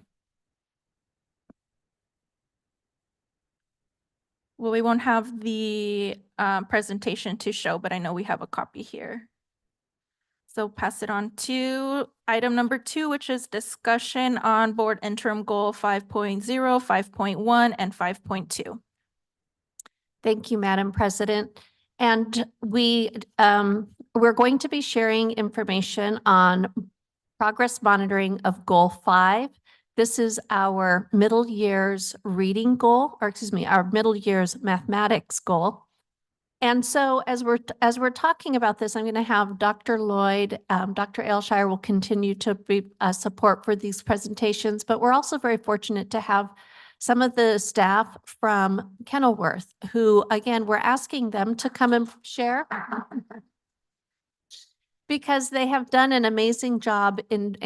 Well, we won't have the presentation to show, but I know we have a copy here. So pass it on to item number 2, which is discussion on board interim goal 5.0, 5.1, and 5.2.
Thank you, Madam President. And we're going to be sharing information on progress monitoring of Goal 5. This is our middle year's reading goal, or excuse me, our middle year's mathematics goal. And so as we're talking about this, I'm going to have Dr. Lloyd, Dr. Aylshire will continue to be support for these presentations, but we're also very fortunate to have some of the staff from Kenilworth who, again, we're asking them to come and share because they have done an amazing job in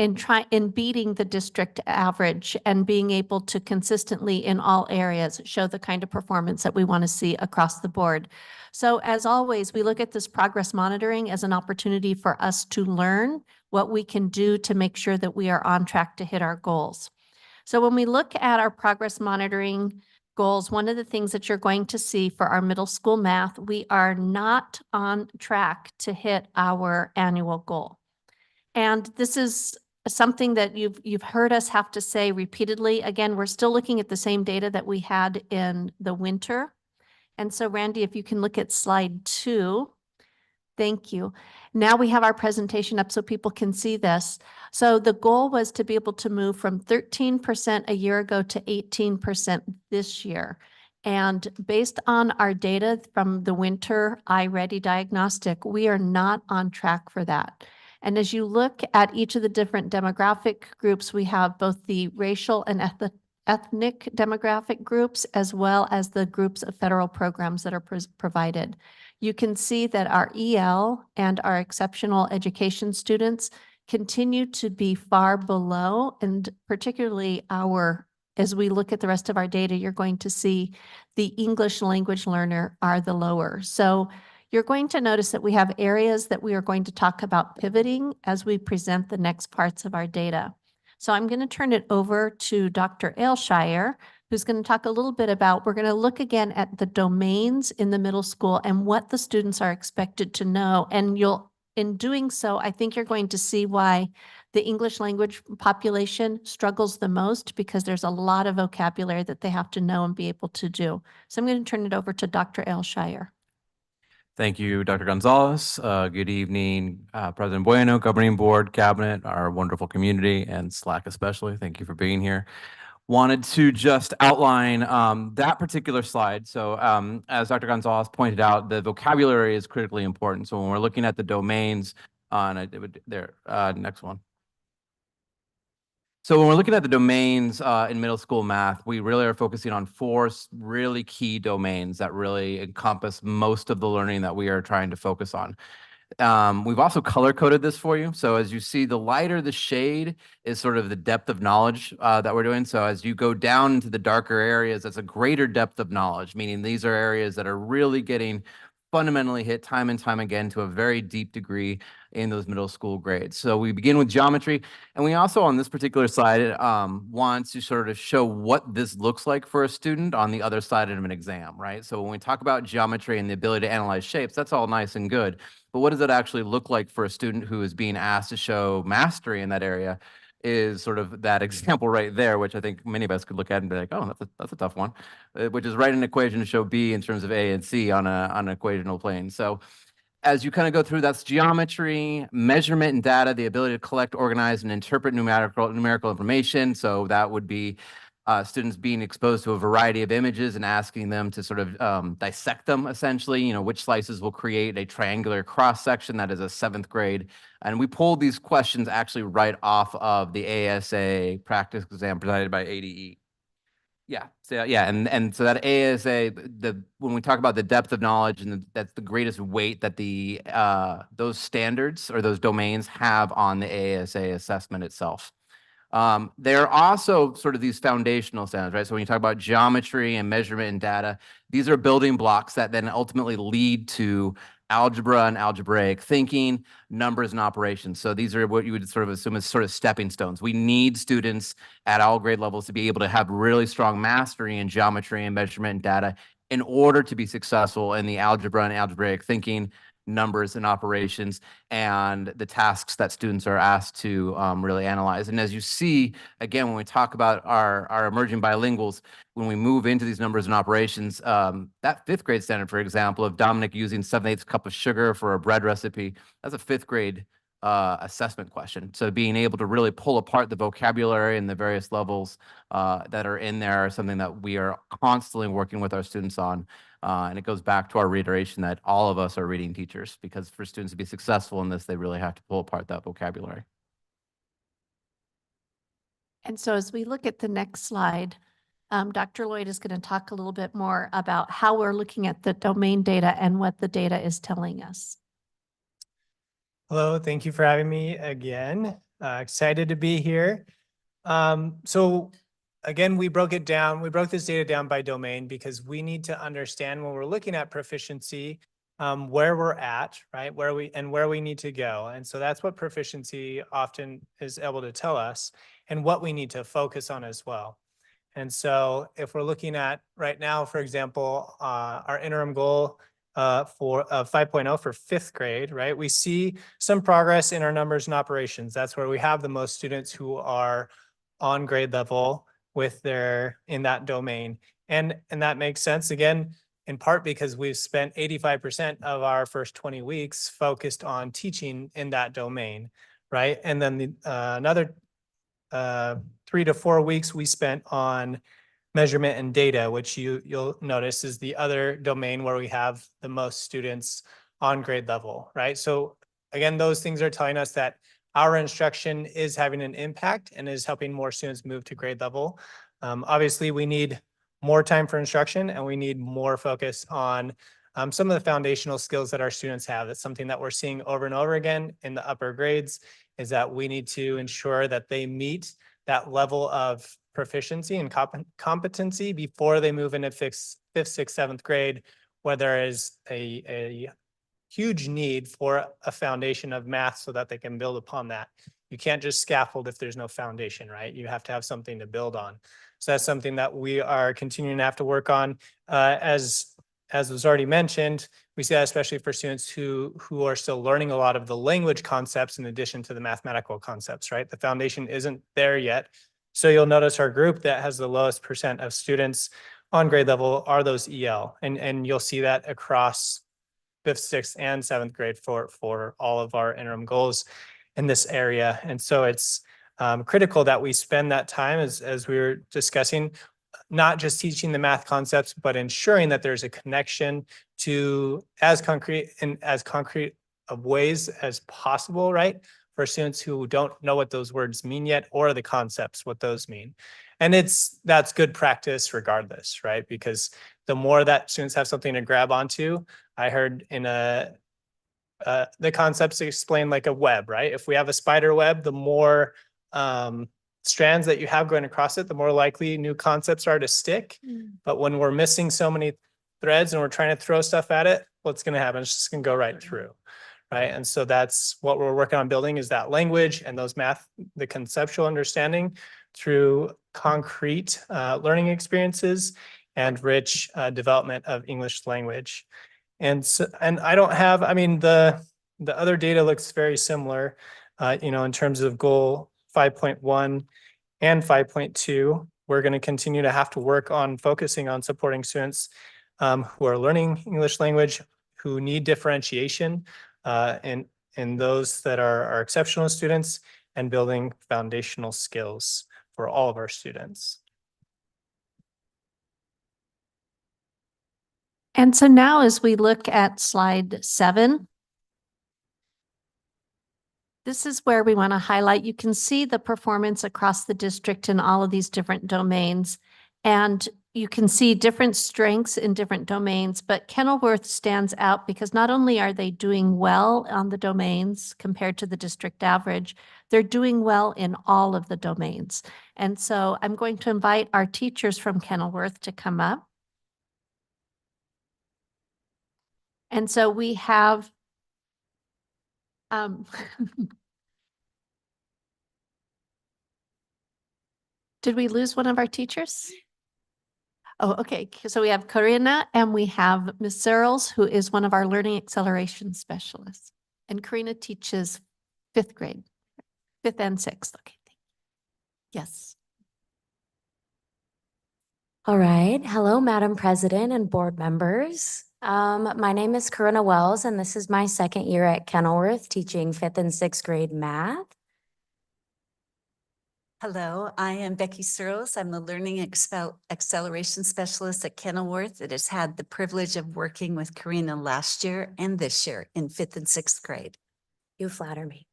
beating the district average and being able to consistently in all areas show the kind of performance that we want to see across the board. So as always, we look at this progress monitoring as an opportunity for us to learn what we can do to make sure that we are on track to hit our goals. So when we look at our progress monitoring goals, one of the things that you're going to see for our middle school math, we are not on track to hit our annual goal. And this is something that you've heard us have to say repeatedly. Again, we're still looking at the same data that we had in the winter. And so Randy, if you can look at slide 2. Thank you. Now we have our presentation up so people can see this. So the goal was to be able to move from 13% a year ago to 18% this year. And based on our data from the winter iReady diagnostic, we are not on track for that. And as you look at each of the different demographic groups, we have both the racial and ethnic demographic groups, as well as the groups of federal programs that are provided. You can see that our EL and our exceptional education students continue to be far below, and particularly as we look at the rest of our data, you're going to see the English language learner are the lower. So you're going to notice that we have areas that we are going to talk about pivoting as we present the next parts of our data. So I'm going to turn it over to Dr. Aylshire, who's going to talk a little bit about, we're going to look again at the domains in the middle school and what the students are expected to know. And in doing so, I think you're going to see why the English language population struggles the most, because there's a lot of vocabulary that they have to know and be able to do. So I'm going to turn it over to Dr. Aylshire.
Thank you, Dr. Gonzalez. Good evening, President Bueno, Governing Board, Cabinet, our wonderful community, and SLAC especially. Thank you for being here. Wanted to just outline that particular slide. So as Dr. Gonzalez pointed out, the vocabulary is critically important. So when we're looking at the domains, next one. So when we're looking at the domains in middle school math, we really are focusing on 4 really key domains that really encompass most of the learning that we are trying to focus on. We've also color coded this for you. So as you see, the lighter the shade is sort of the depth of knowledge that we're doing. So as you go down into the darker areas, that's a greater depth of knowledge, meaning these are areas that are really getting fundamentally hit time and time again to a very deep degree in those middle school grades. So we begin with geometry, and we also on this particular slide want to sort of show what this looks like for a student on the other side of an exam, right? So when we talk about geometry and the ability to analyze shapes, that's all nice and good, but what does it actually look like for a student who is being asked to show mastery in that area? Is sort of that example right there, which I think many of us could look at and be like, oh, that's a tough one, which is write an equation to show B in terms of A and C on an equational plane. So as you kind of go through, that's geometry, measurement and data, the ability to collect, organize, and interpret numerical information. So that would be students being exposed to a variety of images and asking them to sort of dissect them, essentially, you know, which slices will create a triangular cross section. That is a 7th grade. And we pulled these questions actually right off of the ASA practice exam presented by ADE. Yeah, so yeah, and so that ASA, when we talk about the depth of knowledge and that's the greatest weight that the those standards or those domains have on the ASA assessment itself. There are also sort of these foundational standards, right? So when you talk about geometry and measurement and data, these are building blocks that then ultimately lead to algebra and algebraic thinking, numbers and operations. So these are what you would sort of assume as sort of stepping stones. We need students at all grade levels to be able to have really strong mastery in geometry and measurement and data in order to be successful in the algebra and algebraic thinking, numbers and operations, and the tasks that students are asked to really analyze. And as you see, again, when we talk about our emerging bilinguals, when we move into these numbers and operations, that 5th grade standard, for example, of Dominic using 7/8 cup of sugar for a bread recipe, that's a 5th grade assessment question. So being able to really pull apart the vocabulary and the various levels that are in there are something that we are constantly working with our students on. And it goes back to our reiteration that all of us are reading teachers, because for students to be successful in this, they really have to pull apart that vocabulary.
And so as we look at the next slide, Dr. Lloyd is going to talk a little bit more about how we're looking at the domain data and what the data is telling us.
Hello, thank you for having me again. Excited to be here. So again, we broke this data down by domain because we need to understand when we're looking at proficiency, where we're at, right? Where we need to go. And so that's what proficiency often is able to tell us and what we need to focus on as well. And so if we're looking at right now, for example, our interim goal for 5.0 for 5th grade, right? We see some progress in our numbers and operations. That's where we have the most students who are on grade level with in that domain. And that makes sense, again, in part because we've spent 85% of our first 20 weeks focused on teaching in that domain, right? And then another 3 to 4 weeks we spent on measurement and data, which you'll notice is the other domain where we have the most students on grade level, right? So again, those things are telling us that our instruction is having an impact and is helping more students move to grade level. Obviously, we need more time for instruction and we need more focus on some of the foundational skills that our students have. That's something that we're seeing over and over again in the upper grades, is that we need to ensure that they meet that level of proficiency and competency before they move into 5th, 6th, 7th grade, where there is a huge need for a foundation of math so that they can build upon that. You can't just scaffold if there's no foundation, right? You have to have something to build on. So that's something that we are continuing to have to work on. As was already mentioned, we see that especially for students who are still learning a lot of the language concepts in addition to the mathematical concepts, right? The foundation isn't there yet. So you'll notice our group that has the lowest percent of students on grade level are those EL. And you'll see that across 5th, 6th, and 7th grade for all of our interim goals in this area. And so it's critical that we spend that time, as we were discussing, not just teaching the math concepts, but ensuring that there's a connection to as concrete of ways as possible, right? For students who don't know what those words mean yet, or the concepts, what those mean. And that's good practice regardless, right? Because the more that students have something to grab onto, I heard in the concepts explain like a web, right? If we have a spider web, the more strands that you have going across it, the more likely new concepts are to stick. But when we're missing so many threads and we're trying to throw stuff at it, what's going to happen? It's just going to go right through, right? And so that's what we're working on building, is that language and those the conceptual understanding through concrete learning experiences and rich development of English language. And I don't have, I mean, the other data looks very similar, in terms of goal 5.1 and 5.2. We're going to continue to have to work on focusing on supporting students who are learning English language, who need differentiation, and those that are exceptional students, and building foundational skills for all of our students.
And so now as we look at slide 7, this is where we want to highlight. You can see the performance across the district in all of these different domains. And you can see different strengths in different domains, but Kenilworth stands out because not only are they doing well on the domains compared to the district average, they're doing well in all of the domains. And so I'm going to invite our teachers from Kenilworth to come up. And so we have did we lose one of our teachers? Oh, okay. So we have Karina and we have Ms. Searles, who is one of our learning acceleration specialists. And Karina teaches 5th grade, 5th and 6th. Okay. Yes.
All right. Hello, Madam President and board members. My name is Karina Wells, and this is my 2nd year at Kenilworth teaching 5th and 6th grade math.
Hello, I am Becky Searles. I'm the Learning Acceleration Specialist at Kenilworth that has had the privilege of working with Karina last year and this year in 5th and 6th grade.
You flatter me.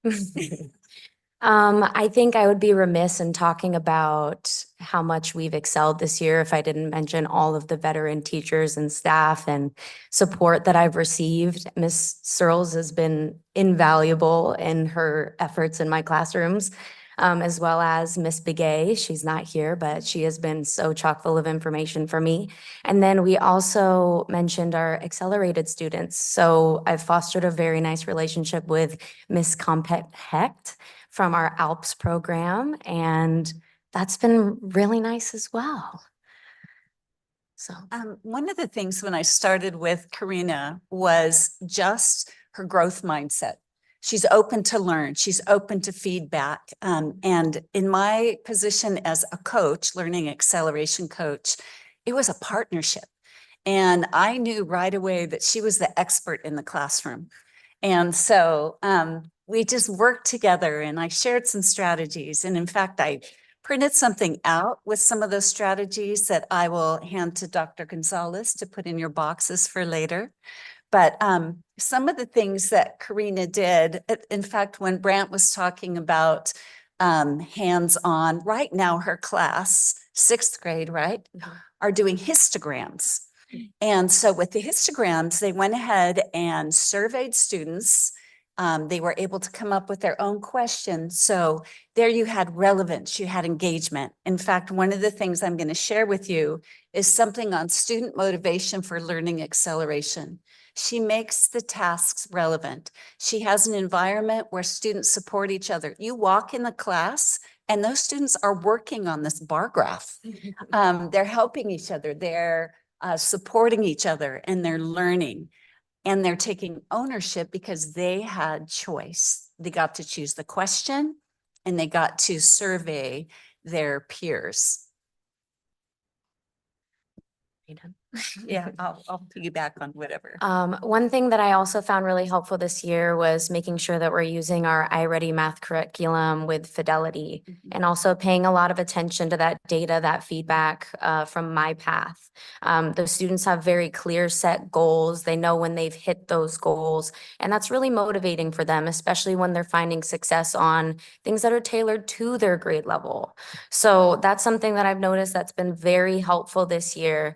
I think I would be remiss in talking about how much we've excelled this year if I didn't mention all of the veteran teachers and staff and support that I've received. Ms. Searles has been invaluable in her efforts in my classrooms, as well as Miss Begay. She's not here, but she has been so chock full of information for me. And then we also mentioned our accelerated students. So I've fostered a very nice relationship with Miss Compet Hecht from our ALPS program, and that's been really nice as well. So
one of the things when I started with Karina was just her growth mindset. She's open to learn. She's open to feedback. And in my position as a coach, learning acceleration coach, it was a partnership. And I knew right away that she was the expert in the classroom. And so we just worked together and I shared some strategies. And in fact, I printed something out with some of those strategies that I will hand to Dr. Gonzalez to put in your boxes for later. But some of the things that Karina did, in fact, when Brant was talking about hands-on, right now her class, 6th grade, right, are doing histograms. And so with the histograms, they went ahead and surveyed students. They were able to come up with their own questions. So there you had relevance, you had engagement. In fact, one of the things I'm going to share with you is something on student motivation for learning acceleration. She makes the tasks relevant. She has an environment where students support each other. You walk in the class and those students are working on this bar graph. They're helping each other. They're supporting each other and they're learning. And they're taking ownership because they had choice. They got to choose the question and they got to survey their peers. Yeah, I'll piggyback on whatever.
One thing that I also found really helpful this year was making sure that we're using our iReady math curriculum with fidelity and also paying a lot of attention to that data, that feedback from my path. The students have very clear set goals. They know when they've hit those goals, and that's really motivating for them, especially when they're finding success on things that are tailored to their grade level. So that's something that I've noticed that's been very helpful this year.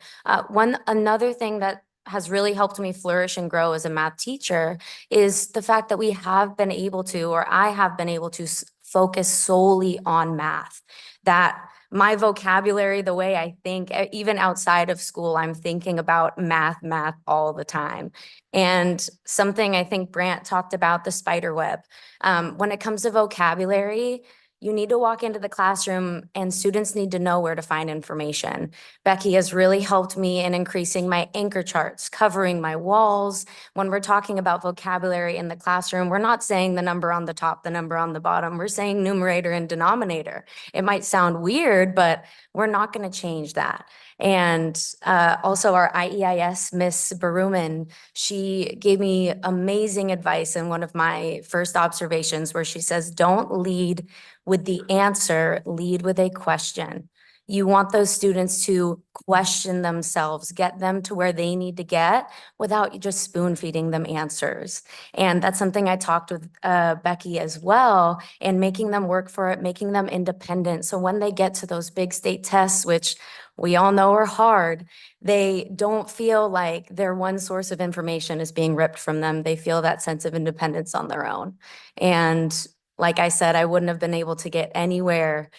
Another thing that has really helped me flourish and grow as a math teacher is the fact that we have been able to, or I have been able to focus solely on math. That my vocabulary, the way I think, even outside of school, I'm thinking about math all the time. And something I think Brant talked about, the spider web. When it comes to vocabulary, you need to walk into the classroom and students need to know where to find information. Becky has really helped me in increasing my anchor charts, covering my walls. When we're talking about vocabulary in the classroom, we're not saying the number on the top, the number on the bottom. We're saying numerator and denominator. It might sound weird, but we're not going to change that. And also our IEIS, Miss Baruman, she gave me amazing advice in one of my first observations where she says, don't lead with the answer, lead with a question.
You want those students to question themselves, get them to where they need to get without you just spoon feeding them answers. And that's something I talked with Becky as well, and making them work for it, making them independent. So when they get to those big state tests, which we all know are hard, they don't feel like their one source of information is being ripped from them. They feel that sense of independence on their own. And like I said, I wouldn't have been able to get anywhere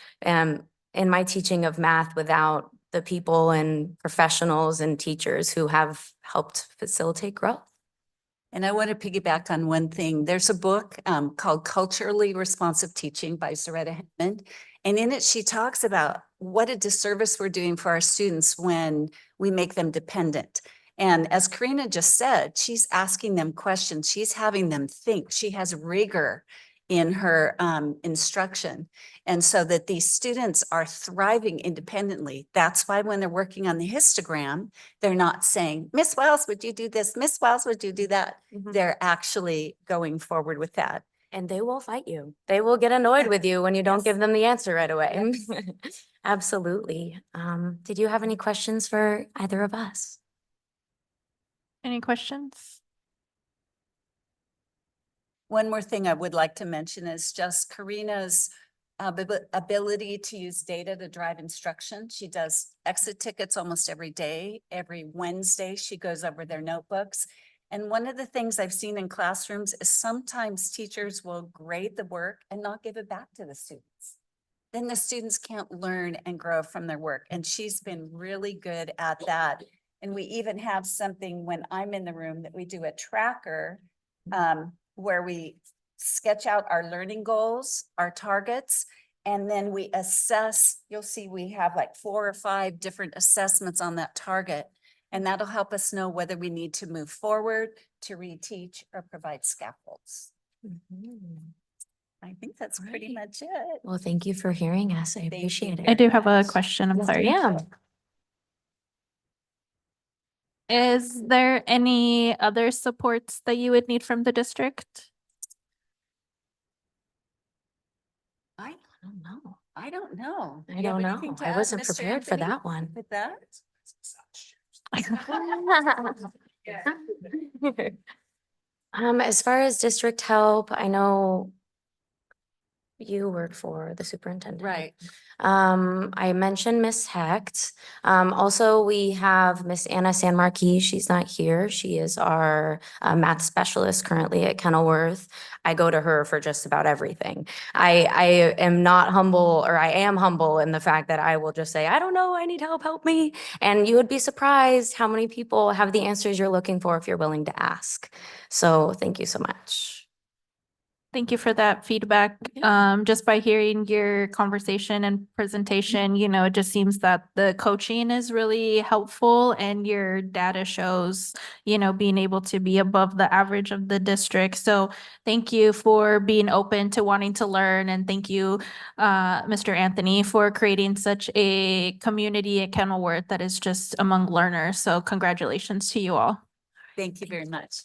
in my teaching of math without the people and professionals and teachers who have helped facilitate growth.
And I want to piggyback on one thing. There's a book called Culturally Responsive Teaching by Zaretta Hammond. And in it, she talks about what a disservice we're doing for our students when we make them dependent. And as Karina just said, she's asking them questions. She's having them think. She has rigor in her instruction. And so that these students are thriving independently. That's why when they're working on the histogram, they're not saying, Miss Wells, would you do this? Miss Wells, would you do that? They're actually going forward with that.
And they will fight you. They will get annoyed with you when you don't give them the answer right away. Absolutely. Did you have any questions for either of us?
Any questions?
One more thing I would like to mention is just Karina's ability to use data to drive instruction. She does exit tickets almost every day. Every Wednesday, she goes over their notebooks. And one of the things I've seen in classrooms is sometimes teachers will grade the work and not give it back to the students. Then the students can't learn and grow from their work. And she's been really good at that. And we even have something when I'm in the room that we do a tracker where we sketch out our learning goals, our targets, and then we assess. You'll see we have like 4 or 5 different assessments on that target. And that'll help us know whether we need to move forward, to reteach, or provide scaffolds. I think that's pretty much it.
Well, thank you for hearing us. I appreciate it.
I do have a question. I'm
Yes,
sorry.
ma'am.
Is there any other supports that you would need from the district?
I don't know.
I don't know.
I
You have
don't
anything
know.
to
I
add,
wasn't
Mr.
prepared for
Anthony,
that one.
with that?
As far as district help, I know you work for the superintendent.
Right.
I mentioned Miss Hecht. Also, we have Miss Anna San Marquis. She's not here. She is our math specialist currently at Kenilworth. I go to her for just about everything. I am not humble, or I am humble in the fact that I will just say, I don't know, I need help, help me. And you would be surprised how many people have the answers you're looking for if you're willing to ask. So thank you so much.
Thank you for that feedback. Just by hearing your conversation and presentation, you know, it just seems that the coaching is really helpful and your data shows, you know, being able to be above the average of the district. So thank you for being open to wanting to learn. And thank you, Mr. Anthony, for creating such a community at Kenilworth that is just among learners. So congratulations to you all.
Thank you very much.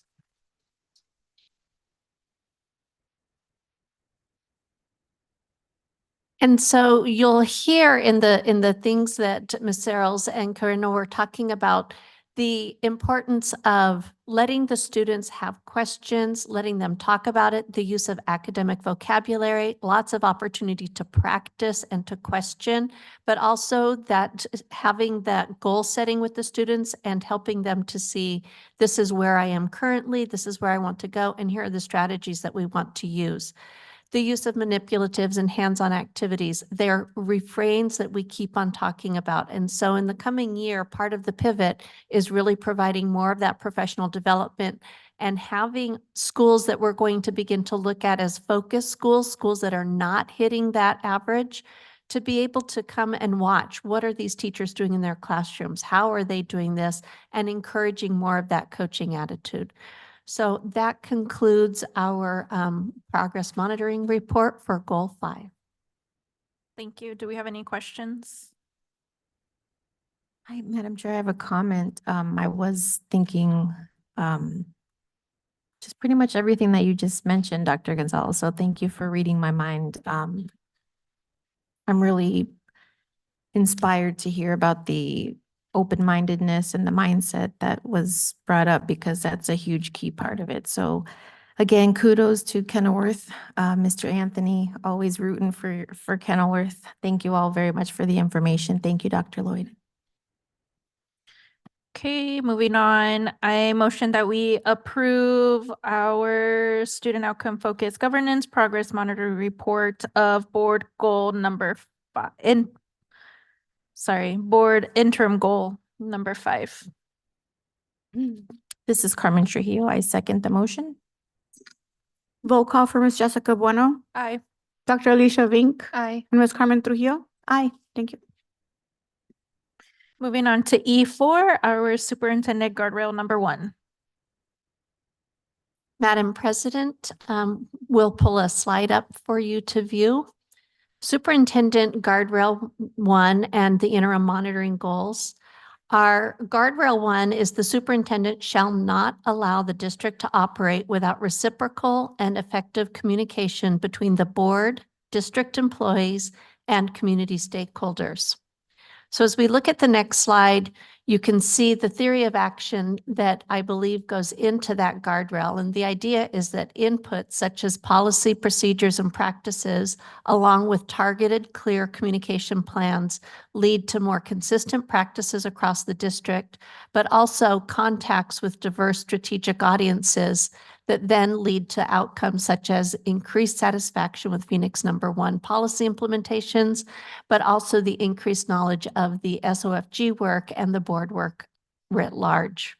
And so you'll hear in the things that Ms. Searles and Karina were talking about, the importance of letting the students have questions, letting them talk about it, the use of academic vocabulary, lots of opportunity to practice and to question, but also that having that goal setting with the students and helping them to see, this is where I am currently, this is where I want to go, and here are the strategies that we want to use. The use of manipulatives and hands-on activities, they're refrains that we keep on talking about. And so in the coming year, part of the pivot is really providing more of that professional development and having schools that we're going to begin to look at as focus schools, schools that are not hitting that average, to be able to come and watch what are these teachers doing in their classrooms? How are they doing this? And encouraging more of that coaching attitude. So that concludes our progress monitoring report for Goal 5.
Thank you. Do we have any questions?
Hi, Madam Chair, I have a comment. I was thinking just pretty much everything that you just mentioned, Dr. Gonzalez. So thank you for reading my mind. I'm really inspired to hear about the open-mindedness and the mindset that was brought up because that's a huge key part of it. So again, kudos to Kenilworth, Mr. Anthony, always rooting for Kenilworth. Thank you all very much for the information. Thank you, Dr. Lloyd.
Okay, moving on. I motion that we approve our student outcome focused governance progress monitoring report of board goal number 5 board interim goal number 5.
This is Carmen Trujillo. I second the motion.
Roll call for Ms. Jessica Bueno,
Aye.
Dr. Alicia Vink,
Aye.
and Ms. Carmen Trujillo. Aye, thank you.
Moving on to E4, our superintendent guardrail number 1.
Madam President, we'll pull a slide up for you to view. Superintendent Guardrail 1 and the interim monitoring goals. Our Guardrail 1 is the superintendent shall not allow the district to operate without reciprocal and effective communication between the board, district employees, and community stakeholders. So as we look at the next slide, you can see the theory of action that I believe goes into that guardrail. And the idea is that inputs such as policy, procedures, and practices, along with targeted, clear communication plans, lead to more consistent practices across the district, but also contacts with diverse strategic audiences that then lead to outcomes such as increased satisfaction with Phoenix #1 policy implementations, but also the increased knowledge of the SOFG work and the board work writ large.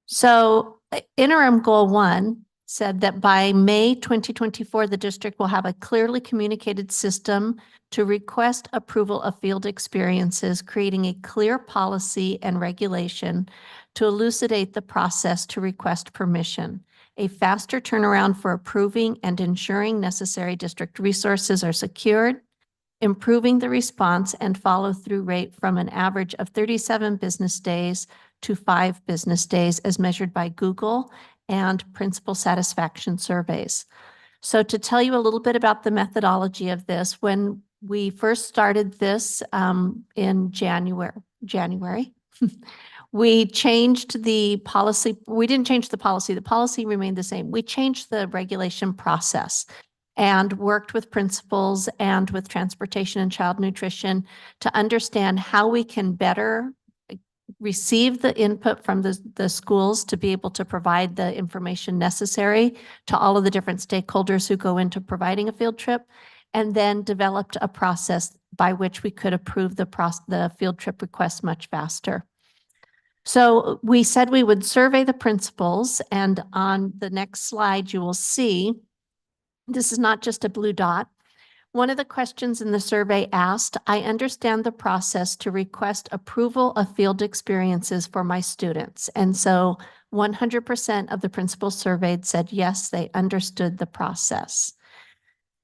So interim goal 1 said that by May 2024, the district will have a clearly communicated system to request approval of field experiences, creating a clear policy and regulation to elucidate the process to request permission, a faster turnaround for approving and ensuring necessary district resources are secured, improving the response and follow-through rate from an average of 37 business days to 5 business days as measured by Google and principal satisfaction surveys. So to tell you a little bit about the methodology of this, when we first started this in January, we changed the policy. We didn't change the policy. The policy remained the same. We changed the regulation process and worked with principals and with transportation and child nutrition to understand how we can better receive the input from the schools to be able to provide the information necessary to all of the different stakeholders who go into providing a field trip, and then developed a process by which we could approve the field trip request much faster. So we said we would survey the principals, and on the next slide, you will see, this is not just a blue dot. One of the questions in the survey asked, I understand the process to request approval of field experiences for my students. And so 100% of the principals surveyed said, yes, they understood the process.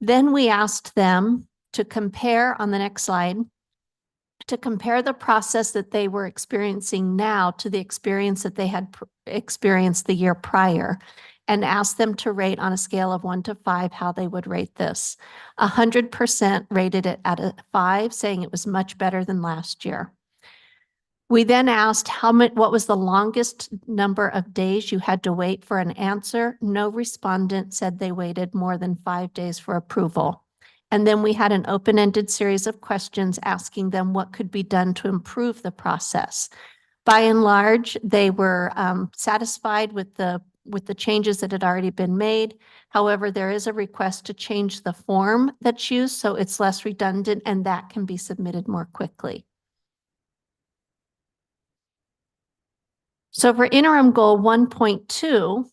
Then we asked them to compare, on the next slide, to compare the process that they were experiencing now to the experience that they had experienced the year prior, and asked them to rate on a scale of 1 to 5 how they would rate this. 100% rated it at a 5, saying it was much better than last year. We then asked what was the longest number of days you had to wait for an answer. No respondent said they waited more than 5 days for approval. And then we had an open-ended series of questions asking them what could be done to improve the process. By and large, they were satisfied with the changes that had already been made. However, there is a request to change the form that's used so it's less redundant, and that can be submitted more quickly. So for interim goal 1.2,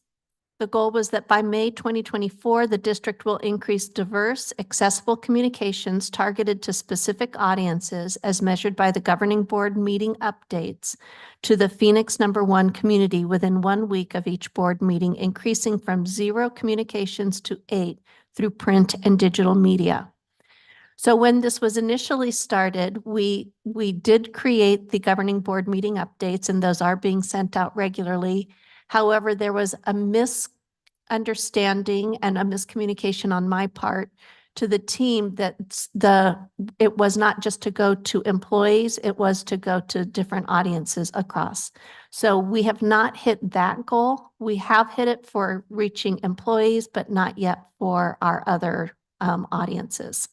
the goal was that by May 2024, the district will increase diverse, accessible communications targeted to specific audiences as measured by the governing board meeting updates to the Phoenix #1 community within 1 week of each board meeting, increasing from 0 communications to 8 through print and digital media. So when this was initially started, we did create the governing board meeting updates, and those are being sent out regularly. However, there was a misunderstanding and a miscommunication on my part to the team that it was not just to go to employees, it was to go to different audiences across. So we have not hit that goal. We have hit it for reaching employees, but not yet for our other audiences.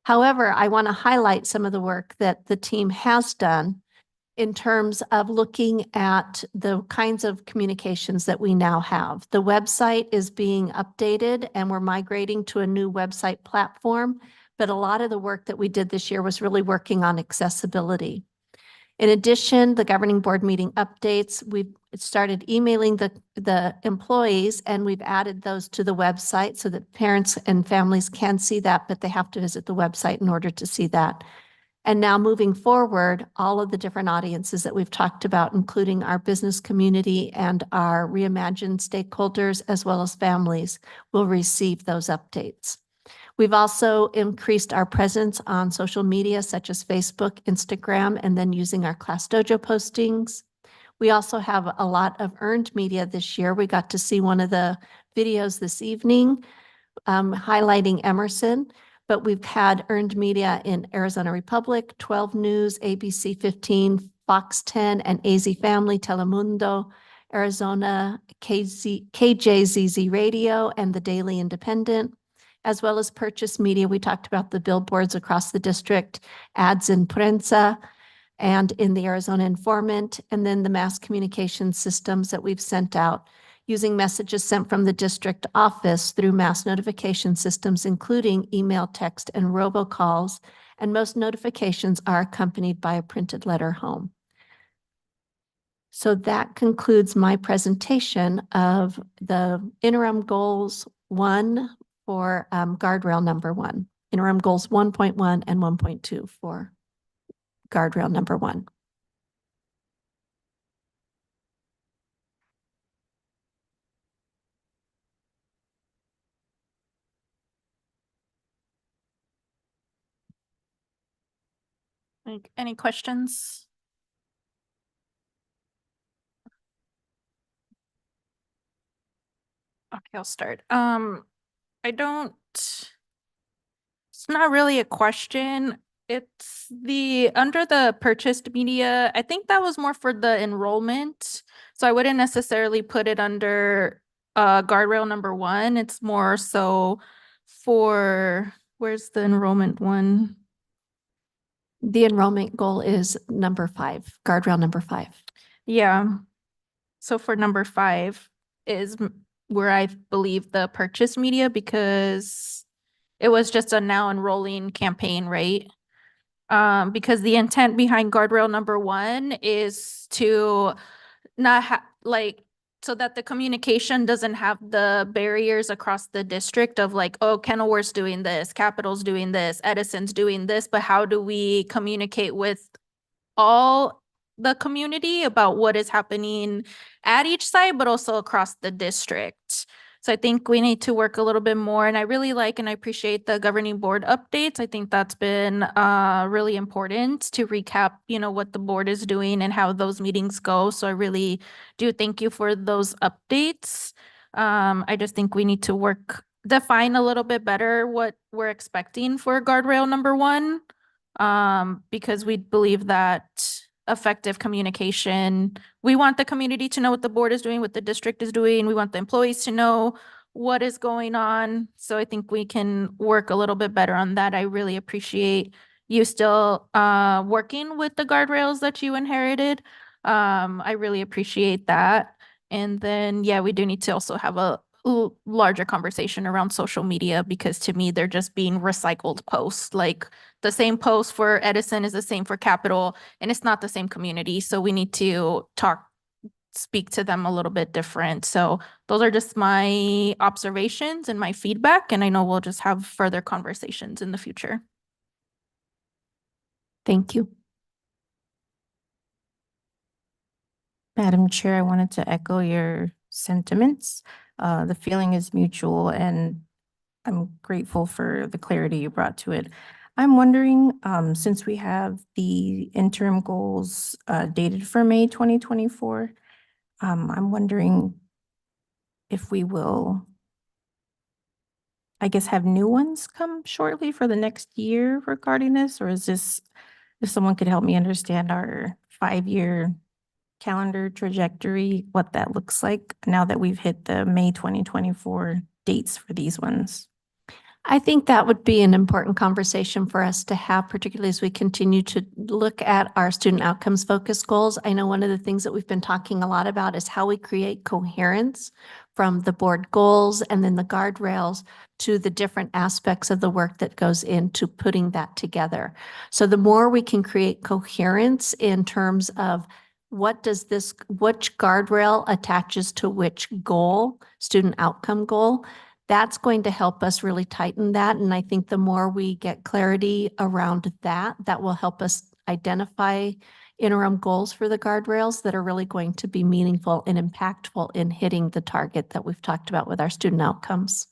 However, I want to highlight some of the work that the team has done in terms of looking at the kinds of communications that we now have. The website is being updated and we're migrating to a new website platform, but a lot of the work that we did this year was really working on accessibility. In addition, the governing board meeting updates, we've started emailing the employees and we've added those to the website so that parents and families can see that, but they have to visit the website in order to see that. And now moving forward, all of the different audiences that we've talked about, including our business community and our reimagined stakeholders, as well as families, will receive those updates. We've also increased our presence on social media such as Facebook, Instagram, and then using our Class Dojo postings. We also have a lot of earned media this year. We got to see one of the videos this evening highlighting Emerson. But we've had earned media in Arizona Republic, 12 News, ABC 15, Fox 10, and AZ Family, Telemundo, Arizona, KJZZ Radio, and the Daily Independent, as well as purchase media. We talked about the billboards across the district, ads in Prensa, and in the Arizona Informant, and then the mass communication systems that we've sent out using messages sent from the district office through mass notification systems, including email, text, and robocalls, and most notifications are accompanied by a printed letter home. So that concludes my presentation of the interim goals 1 for guardrail number 1, interim goals 1.1 and 1.2 for guardrail number 1.
Any questions? Okay, I'll start. I don't, it's not really a question. It's under the purchased media, I think that was more for the enrollment. So I wouldn't necessarily put it under guardrail number 1. It's more so for, where's the enrollment one?
The enrollment goal is number 5, guardrail number 5.
Yeah. So for number 5 is where I believe the purchase media, because it was just a now enrolling campaign, right? Because the intent behind guardrail number 1 is to not have so that the communication doesn't have the barriers across the district of like, oh, Kenilworth's doing this, Capital's doing this, Edison's doing this, but how do we communicate with all the community about what is happening at each site, but also across the district? So I think we need to work a little bit more, and I really like and I appreciate the governing board updates. I think that's been really important to recap, what the board is doing and how those meetings go. So I really do thank you for those updates. I just think we need to define a little bit better what we're expecting for guardrail number 1, because we believe that effective communication, we want the community to know what the board is doing, what the district is doing. We want the employees to know what is going on. So I think we can work a little bit better on that. I really appreciate you still working with the guardrails that you inherited. I really appreciate that. And then, yeah, we do need to also have a larger conversation around social media, because to me, they're just being recycled posts. Like the same post for Edison is the same for Capital, and it's not the same community. So we need to speak to them a little bit different. So those are just my observations and my feedback. And I know we'll just have further conversations in the future.
Thank you.
Madam Chair, I wanted to echo your sentiments. The feeling is mutual, and I'm grateful for the clarity you brought to it. I'm wondering, since we have the interim goals dated for May 2024, I'm wondering if we will, I guess, have new ones come shortly for the next year regarding this? Or is this, if someone could help me understand our 5-year calendar trajectory, what that looks like now that we've hit the May 2024 dates for these ones?
I think that would be an important conversation for us to have, particularly as we continue to look at our student outcomes focused goals. I know one of the things that we've been talking a lot about is how we create coherence from the board goals and then the guardrails to the different aspects of the work that goes into putting that together. So the more we can create coherence in terms of which guardrail attaches to which goal, student outcome goal, that's going to help us really tighten that. And I think the more we get clarity around that, that will help us identify interim goals for the guardrails that are really going to be meaningful and impactful in hitting the target that we've talked about with our student outcomes.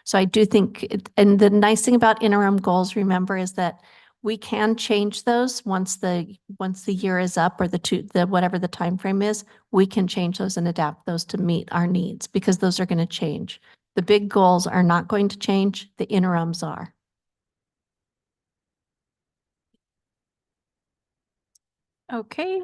So I do think, and the nice thing about interim goals, remember, is that we can change those once the year is up, or whatever the time frame is, we can change those and adapt those to meet our needs, because those are going to change. The big goals are not going to change, the interims are.
Okay,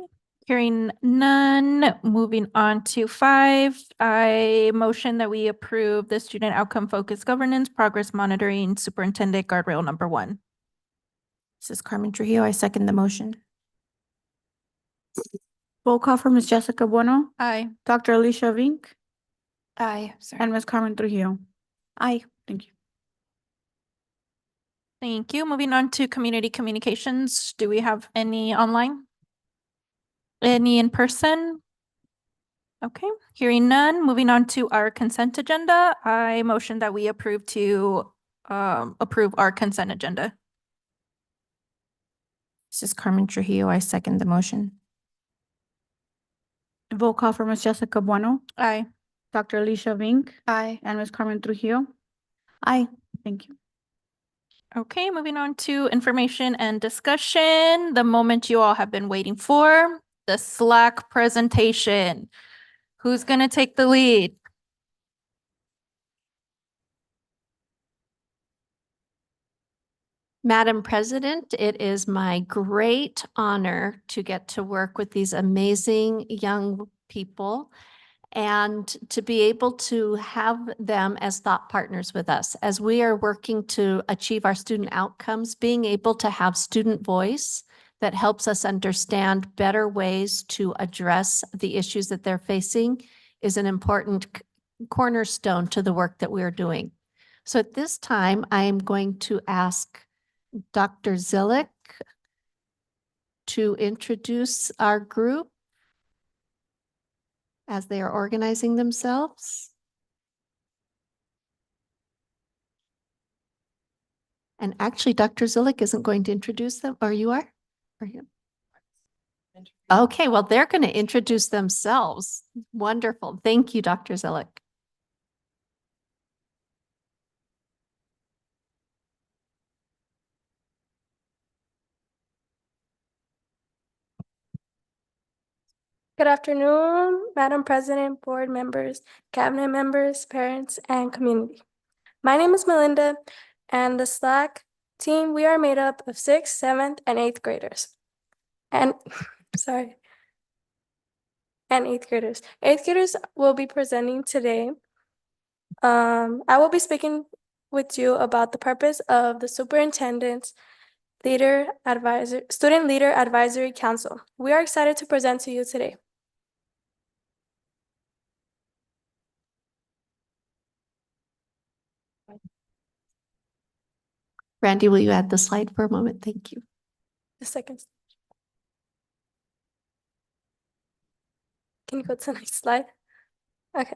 hearing none, moving on to 5. I motion that we approve the student outcome focused governance progress monitoring superintendent guardrail number 1.
This is Carmen Trujillo. I second the motion. Roll call for Ms. Jessica Bueno,
Aye.
Dr. Alicia Vink,
Aye.
and Ms. Carmen Trujillo. Aye. Thank you.
Thank you. Moving on to community communications. Do we have any online? Any in person? Okay, hearing none, moving on to our consent agenda. I motion that we approve our consent agenda.
This is Carmen Trujillo. I second the motion. Roll call for Ms. Jessica Bueno,
Aye.
Dr. Alicia Vink,
Aye.
and Ms. Carmen Trujillo. Aye. Thank you.
Okay, moving on to information and discussion. The moment you all have been waiting for, the Slack presentation. Who's going to take the lead?
Madam President, it is my great honor to get to work with these amazing young people and to be able to have them as thought partners with us as we are working to achieve our student outcomes. Being able to have student voice that helps us understand better ways to address the issues that they're facing is an important cornerstone to the work that we're doing. So at this time, I am going to ask Dr. Zillick to introduce our group as they are organizing themselves. And actually, Dr. Zillick isn't going to introduce them, or you are? Or you? Okay, well, they're going to introduce themselves. Wonderful. Thank you, Dr. Zillick.
Good afternoon, Madam President, board members, cabinet members, parents, and community. My name is Melinda, and the Slack team, we are made up of 6th, 7th, and 8th graders. And, sorry, and 8th graders. 8th graders will be presenting today. I will be speaking with you about the purpose of the superintendent's student leader advisory council. We are excited to present to you today.
Randy, will you add the slide for a moment? Thank you.
Just seconds. Can you go to the next slide? Okay.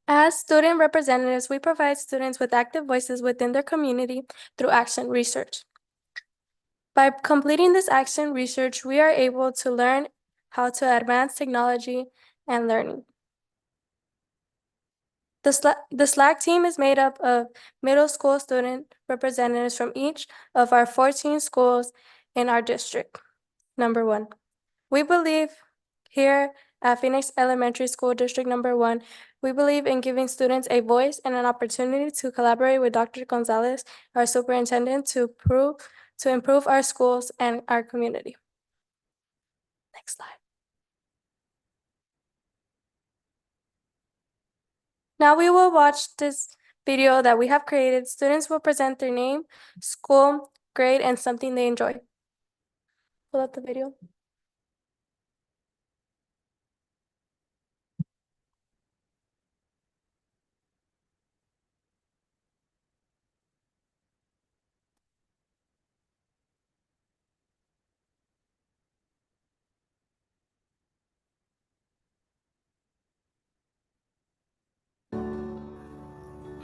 As student representatives, we provide students with active voices within their community through action research. By completing this action research, we are able to learn how to advance technology and learning. The Slack team is made up of middle school student representatives from each of our 14 schools in our district. Number 1, we believe here at Phoenix Elementary School District Number 1, We believe in giving students a voice and an opportunity to collaborate with Dr. Gonzalez, our superintendent, to improve our schools and our community. Next slide. Now we will watch this video that we have created. Students will present their name, school, grade, and something they enjoy. Pull up the video.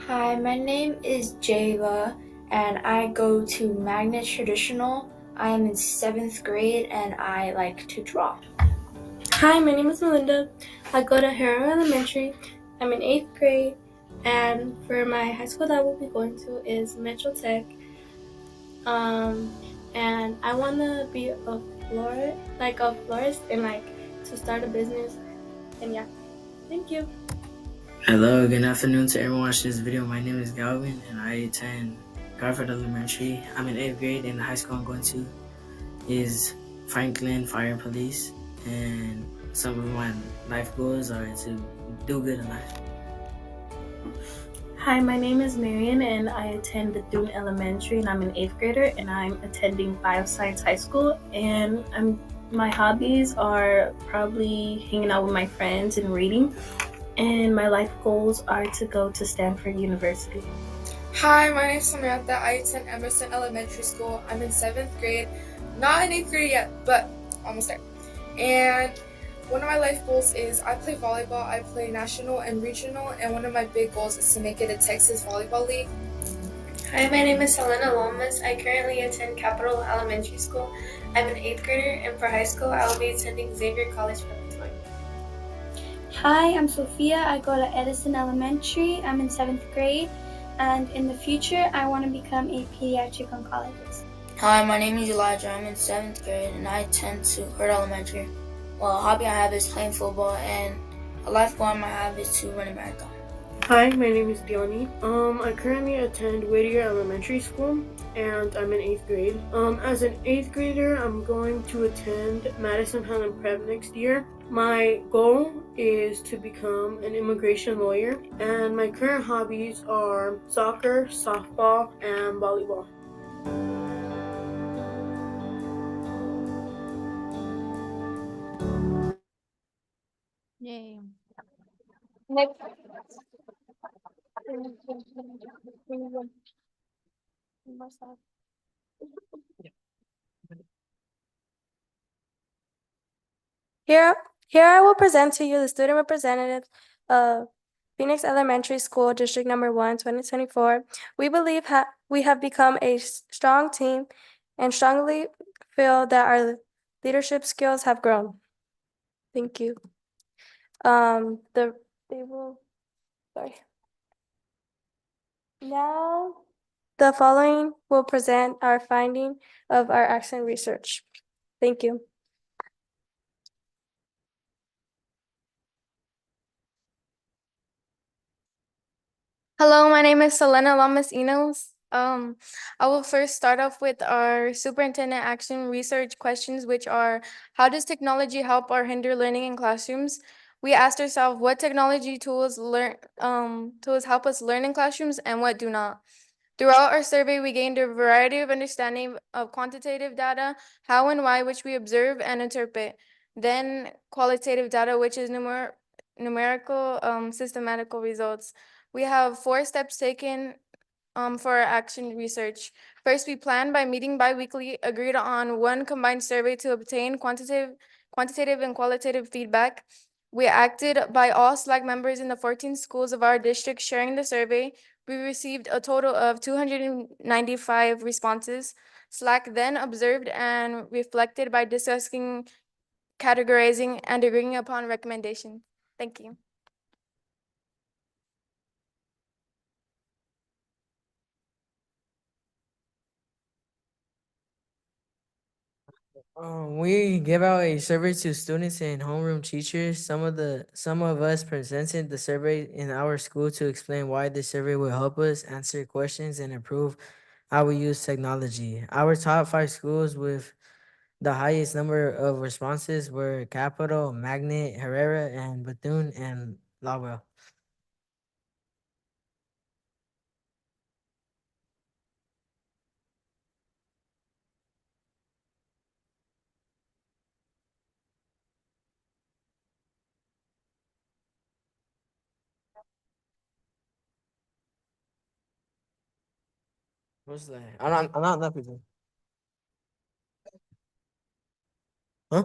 Hi, my name is Jayla and I go to Magnet Traditional. I am in 7th grade and I like to draw.
Hi, my name is Melinda. I go to Harrow Elementary. I'm in 8th grade, and for my high school that we'll be going to is Metro Tech. And I want to be a florist and to start a business. And yeah, thank you.
Hello, good afternoon to everyone watching this video. My name is Galvin and I attend Garfield Elementary. I'm in 8th grade and the high school I'm going to is Franklin Fire and Police. And some of my life goals are to do good in life.
Hi, my name is Marian and I attend Bethune Elementary and I'm an 8th grader and I'm attending Bioscience High School, and my hobbies are probably hanging out with my friends and reading, and my life goals are to go to Stanford University.
Hi, my name is Samantha. I attend Emerson Elementary School. I'm in 7th grade, not in 8th grade yet, but almost there. And one of my life goals is I play volleyball. I play national and regional, and one of my big goals is to make it a Texas Volleyball League.
Hi, my name is Helena Lomas. I currently attend Capital Elementary School. I'm an 8th grader, and for high school, I will be attending Xavier College Preparatory. Hi, I'm Sophia. I go to Edison Elementary. I'm in 7th grade, and in the future, I want to become a pediatric oncologist.
Hi, my name is Elijah. I'm in 7th grade and I attend to Hurt Elementary. Well, a hobby I have is playing football, and a life goal I might have is to run a marathon.
Hi, my name is Diony. I currently attend Whittier Elementary School and I'm in 8th grade. As an 8th grader, I'm going to attend Madison Helen Prep next year. My goal is to become an immigration lawyer, and my current hobbies are soccer, softball, and volleyball.
Yay.
Next. Here I will present to you the student representative of Phoenix Elementary School, District Number 1, 2024. We believe we have become a strong team and strongly feel that our leadership skills have grown. Thank you. Now, the following will present our finding of our accent research. Thank you. Hello, my name is Selena Lamas Enos. I will first start off with our superintendent action research questions, which are: how does technology help or hinder learning in classrooms? We asked ourselves what technology tools help us learn in classrooms and what do not. Throughout our survey, we gained a variety of understanding of quantitative data, how and why, which we observe and interpret. Then qualitative data, which is numerical, systematical results. We have 4 steps taken for our action research. First, we planned by meeting bi-weekly, agreed on one combined survey to obtain quantitative and qualitative feedback. We acted by all Slack members in the 14 schools of our district sharing the survey. We received a total of 295 responses. Slack then observed and reflected by discussing, categorizing, and agreeing upon recommendations. Thank you.
We give out a survey to students and homeroom teachers. Some of us presented the survey in our school to explain why the survey will help us answer questions and improve how we use technology. Our top 5 schools with the highest number of responses were Capital, Magnet, Herrera, and Bethune and Lawwell. What's that? I'm not looking. Huh?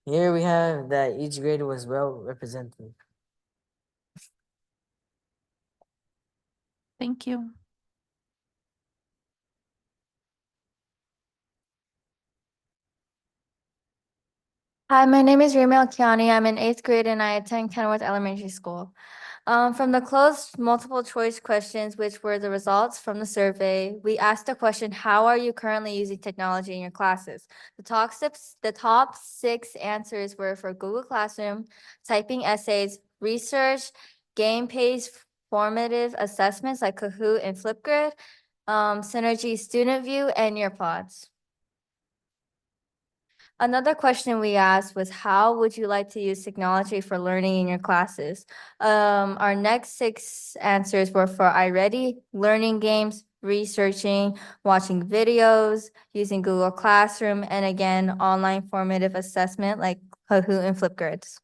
Here we have that each grade was well represented.
Thank you.
Hi, my name is Rima Kiani. I'm in 8th grade and I attend Kenworth Elementary School. From the closed multiple choice questions, which were the results from the survey, we asked the question, how are you currently using technology in your classes? The top 6 answers were for Google Classroom, typing essays, research, game-based formative assessments like Kahoot and Flipgrid, Synergy Student View, and Nearpods. Another question we asked was, how would you like to use technology for learning in your classes? Our next 6 answers were for iReady, learning games, researching, watching videos, using Google Classroom, and again, online formative assessment like Kahoot and Flipgrids.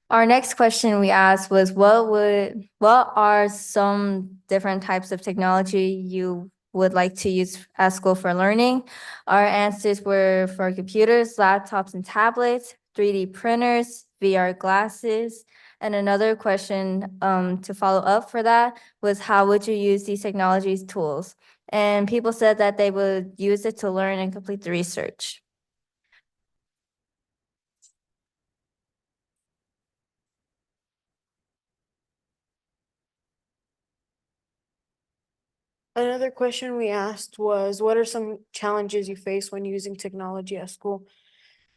Our next question we asked was, what are some different types of technology you would like to use at school for learning? Our answers were for computers, laptops, and tablets, 3D printers, VR glasses. And another question to follow up for that was, how would you use these technologies tools? And people said that they would use it to learn and complete the research.
Another question we asked was, what are some challenges you face when using technology at school?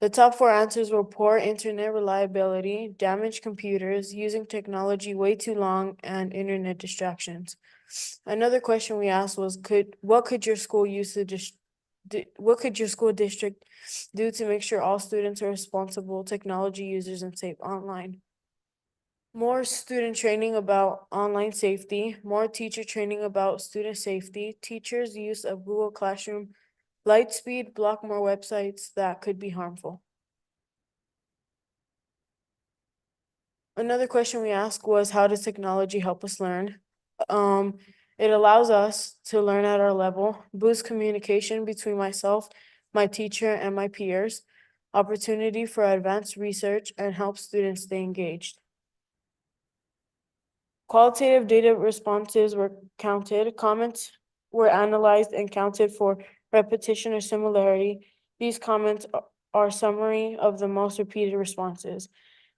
The top 4 answers were poor internet reliability, damaged computers, using technology way too long, and internet distractions. Another question we asked was, what could your school district do to make sure all students are responsible technology users and safe online? More student training about online safety, more teacher training about student safety, teachers' use of Google Classroom, Lightspeed block more websites that could be harmful. Another question we asked was, how does technology help us learn? It allows us to learn at our level, boost communication between myself, my teacher, and my peers, opportunity for advanced research, and help students stay engaged. Qualitative data responses were counted, comments were analyzed and counted for repetition or similarity. These comments are summary of the most repeated responses.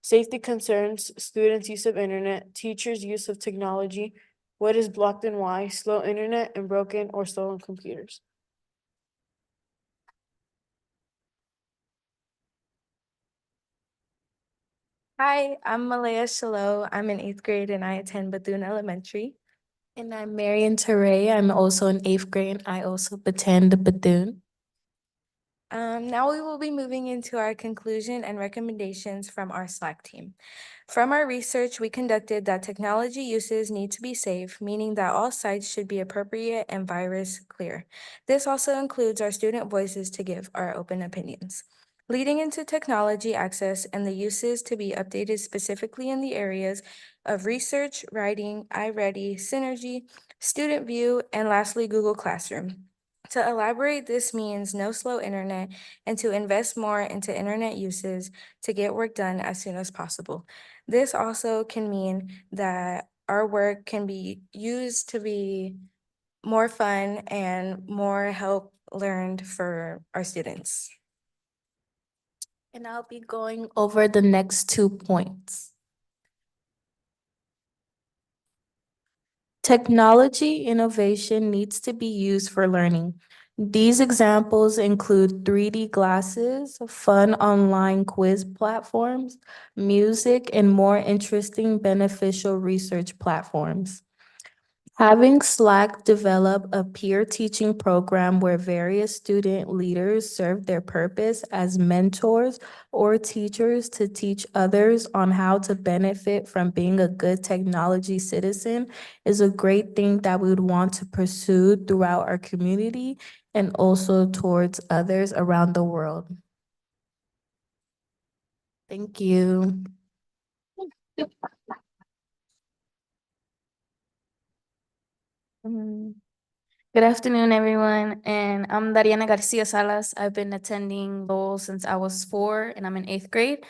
Safety concerns, students' use of internet, teachers' use of technology, what is blocked and why, slow internet, and broken or stolen computers.
Hi, I'm Malaya Shalom. I'm in 8th grade and I attend Bethune Elementary. And I'm Marian Teray. I'm also in 8th grade and I also attend Bethune. Now we will be moving into our conclusion and recommendations from our Slack team. From our research, we conducted that technology uses need to be safe, meaning that all sites should be appropriate and virus clear. This also includes our student voices to give our open opinions. Leading into technology access and the uses to be updated specifically in the areas of research, writing, iReady, Synergy, Student View, and lastly, Google Classroom. To elaborate, this means no slow internet and to invest more into internet uses to get work done as soon as possible. This also can mean that our work can be used to be more fun and more help learned for our students. And I'll be going over the next 2 points. Technology innovation needs to be used for learning. These examples include 3D glasses, fun online quiz platforms, music, and more interesting beneficial research platforms. Having Slack develop a peer teaching program where various student leaders serve their purpose as mentors or teachers to teach others on how to benefit from being a good technology citizen is a great thing that we would want to pursue throughout our community and also towards others around the world. Thank you.
Good afternoon, everyone, and I'm Dariana Garcia Salas. I've been attending Lowell since I was 4, and I'm in 8th grade.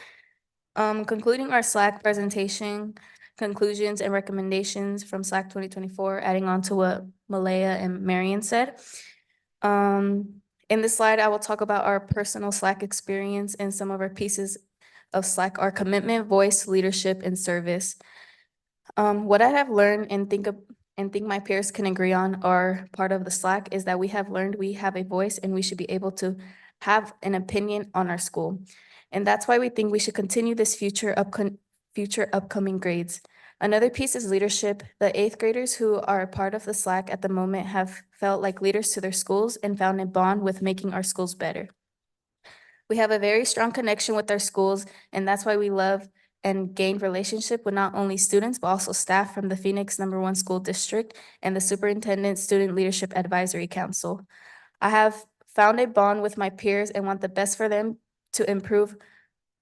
Concluding our Slack presentation, conclusions and recommendations from Slack 2024, adding on to what Malaya and Marion said. In this slide, I will talk about our personal Slack experience and some of our pieces of Slack, our commitment, voice, leadership, and service. What I have learned and think my peers can agree on are part of the Slack is that we have learned we have a voice and we should be able to have an opinion on our school. And that's why we think we should continue this future upcoming grades. Another piece is leadership. The 8th graders who are a part of the Slack at the moment have felt like leaders to their schools and found a bond with making our schools better. We have a very strong connection with our schools, and that's why we love and gain relationship with not only students, but also staff from the Phoenix #1 School District and the Superintendent Student Leadership Advisory Council. I have found a bond with my peers and want the best for them to improve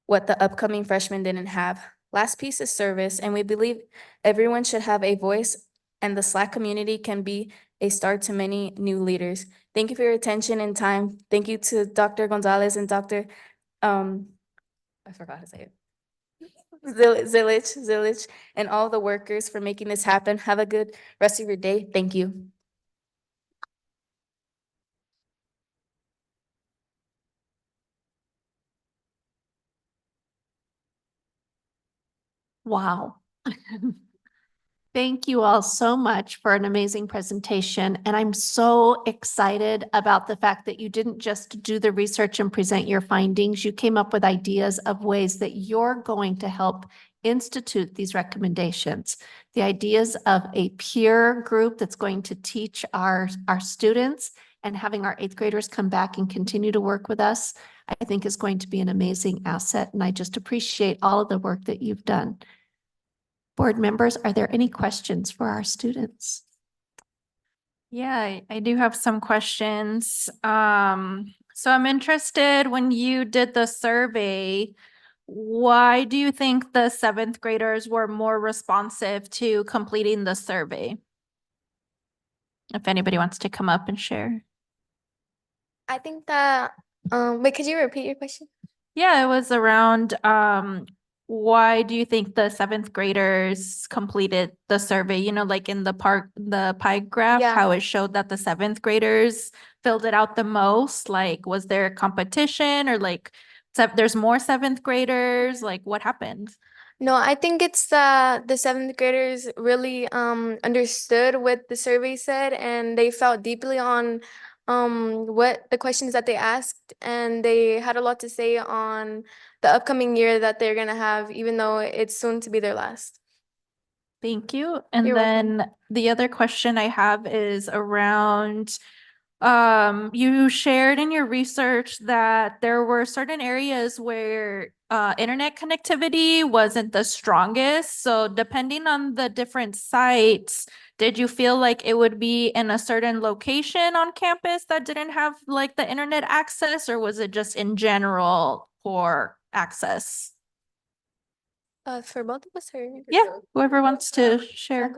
what the upcoming freshmen didn't have. Last piece is service, and we believe everyone should have a voice, and the Slack community can be a start to many new leaders. Thank you for your attention and time. Thank you to Dr. Gonzalez and Dr. I forgot to say it. Zilich, and all the workers for making this happen. Have a good rest of your day. Thank you.
Wow. Thank you all so much for an amazing presentation. And I'm so excited about the fact that you didn't just do the research and present your findings. You came up with ideas of ways that you're going to help institute these recommendations. The ideas of a peer group that's going to teach our students and having our 8th graders come back and continue to work with us, I think is going to be an amazing asset. And I just appreciate all of the work that you've done. Board members, are there any questions for our students?
Yeah, I do have some questions. So I'm interested, when you did the survey, why do you think the 7th graders were more responsive to completing the survey? If anybody wants to come up and share.
I think that, wait, could you repeat your question?
Yeah, it was around, why do you think the 7th graders completed the survey? You know, like in the pie graph,
Yeah.
how it showed that the 7th graders filled it out the most. Like, was there a competition or like, there's more 7th graders? Like, what happened?
No, I think it's the 7th graders really understood what the survey said, and they felt deeply on what the questions that they asked, and they had a lot to say on the upcoming year that they're gonna have, even though it's soon to be their last.
Thank you. And
You're welcome.
then the other question I have is around, you shared in your research that there were certain areas where internet connectivity wasn't the strongest. So depending on the different sites, did you feel like it would be in a certain location on campus that didn't have like the internet access, or was it just in general poor access?
For both of us, or
Yeah, whoever wants to share.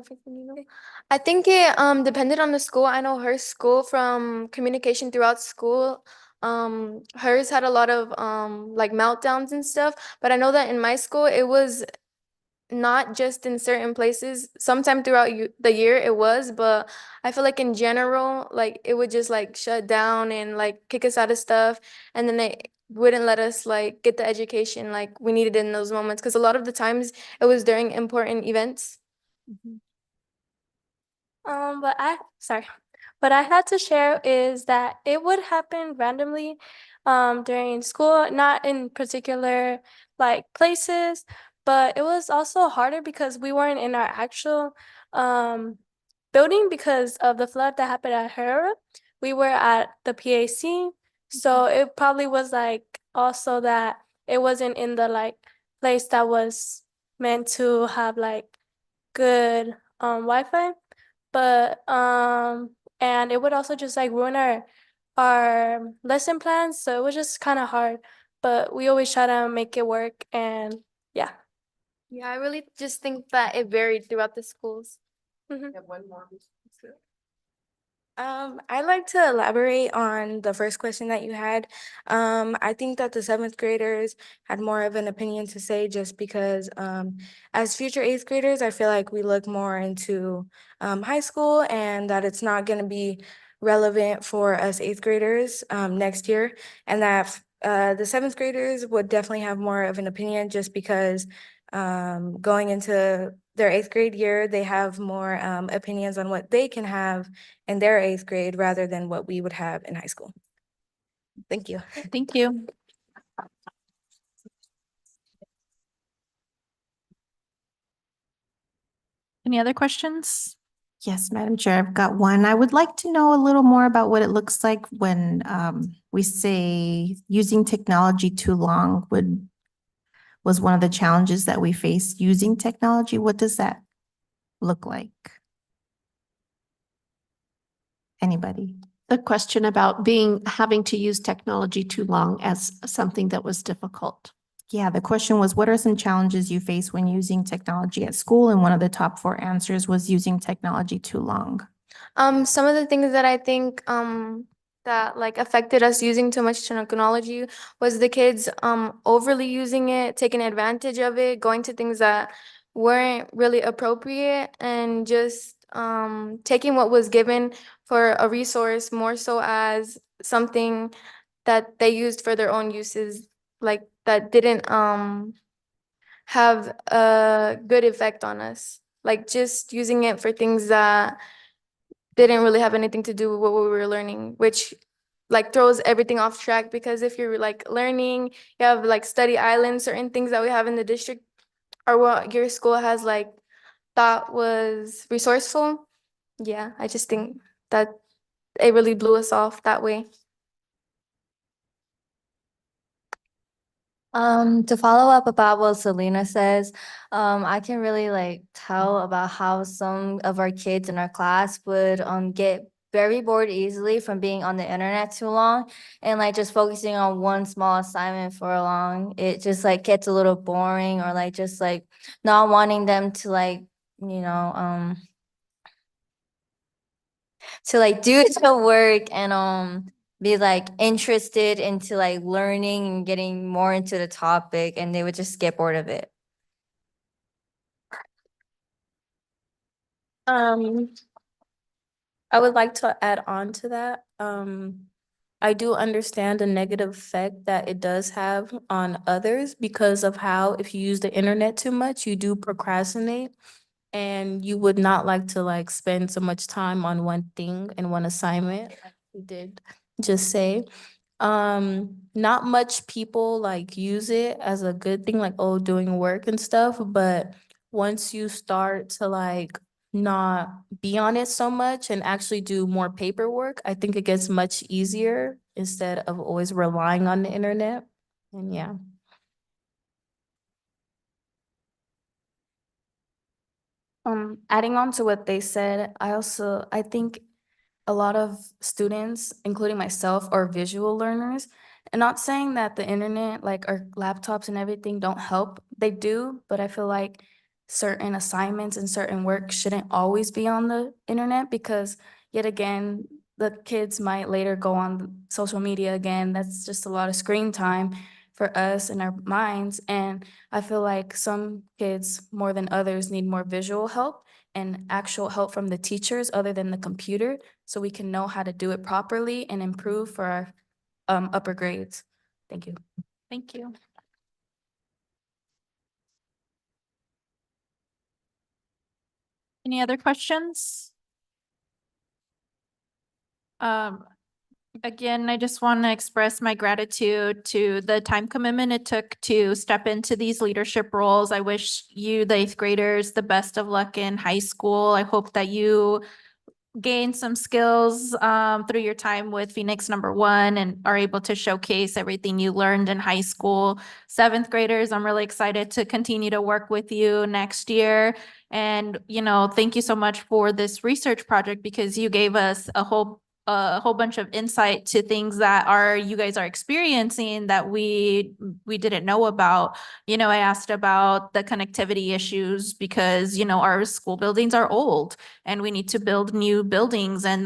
I think it depended on the school. I know her school, from communication throughout school, hers had a lot of like meltdowns and stuff. But I know that in my school it was not just in certain places. Sometime throughout the year it was, but I feel like in general, like it would just like shut down and like kick us out of stuff, and then they wouldn't let us like get the education like we needed in those moments, because a lot of the times it was during important events.
What I had to share is that it would happen randomly during school, not in particular like places, but it was also harder because we weren't in our actual building because of the flood that happened at Herrera. We were at the PAC, so it probably was like also that it wasn't in the like place that was meant to have like good Wi-Fi. But and it would also just like ruin our lesson plans, so it was just kind of hard. But we always try to make it work, and yeah.
Yeah, I really just think that it varied throughout the schools.
I'd like to elaborate on the first question that you had. I think that the seventh graders had more of an opinion to say just because as future eighth graders, I feel like we look more into high school and that it's not going to be relevant for us eighth graders next year, and that the seventh graders would definitely have more of an opinion just because going into their eighth grade year, they have more opinions on what they can have in their eighth grade rather than what we would have in high school. Thank you.
Thank you. Any other questions?
Yes, Madam Chair, I've got one. I would like to know a little more about what it looks like when we say using technology too long was one of the challenges that we face using technology. What does that look like? Anybody?
The question about having to use technology too long as something that was difficult.
Yeah, the question was, what are some challenges you face when using technology at school? And one of the top 4 answers was using technology too long.
Some of the things that I think that like affected us using too much technology was the kids overly using it, taking advantage of it, going to things that weren't really appropriate, and just taking what was given for a resource more so as something that they used for their own uses, like that didn't have a good effect on us. Like just using it for things that didn't really have anything to do with what we were learning, which like throws everything off track, because if you're like learning, you have like study islands, certain things that we have in the district or what your school has like thought was resourceful. Yeah, I just think that it really blew us off that way. To follow up about what Selena says, I can really like tell about how some of our kids in our class would get very bored easily from being on the internet too long, and like just focusing on one small assignment for long. It just like gets a little boring, or like just like not wanting them to like, to like do the work and be like interested into like learning and getting more into the topic, and they would just get bored of it.
I would like to add on to that. I do understand the negative effect that it does have on others because of how if you use the internet too much, you do procrastinate, and you would not like to like spend so much time on one thing and one assignment, like we did just say. Not much people like use it as a good thing, like, oh, doing work and stuff, but once you start to like not be on it so much and actually do more paperwork, I think it gets much easier instead of always relying on the internet. And yeah.
Adding on to what they said, I think a lot of students, including myself, are visual learners. And not saying that the internet, like our laptops and everything, don't help. They do, but I feel like certain assignments and certain work shouldn't always be on the internet, because yet again, the kids might later go on social media again. That's just a lot of screen time for us and our minds. And I feel like some kids more than others need more visual help and actual help from the teachers other than the computer, so we can know how to do it properly and improve for our upper grades. Thank you.
Thank you. Any other questions? Again, I just want to express my gratitude to the time commitment it took to step into these leadership roles. I wish you, the eighth graders, the best of luck in high school. I hope that you gain some skills through your time with Phoenix #1 and are able to showcase everything you learned in high school. Seventh graders, I'm really excited to continue to work with you next year. And, thank you so much for this research project because you gave us a whole bunch of insight to things that you guys are experiencing that we didn't know about. I asked about the connectivity issues because, our school buildings are old and we need to build new buildings. And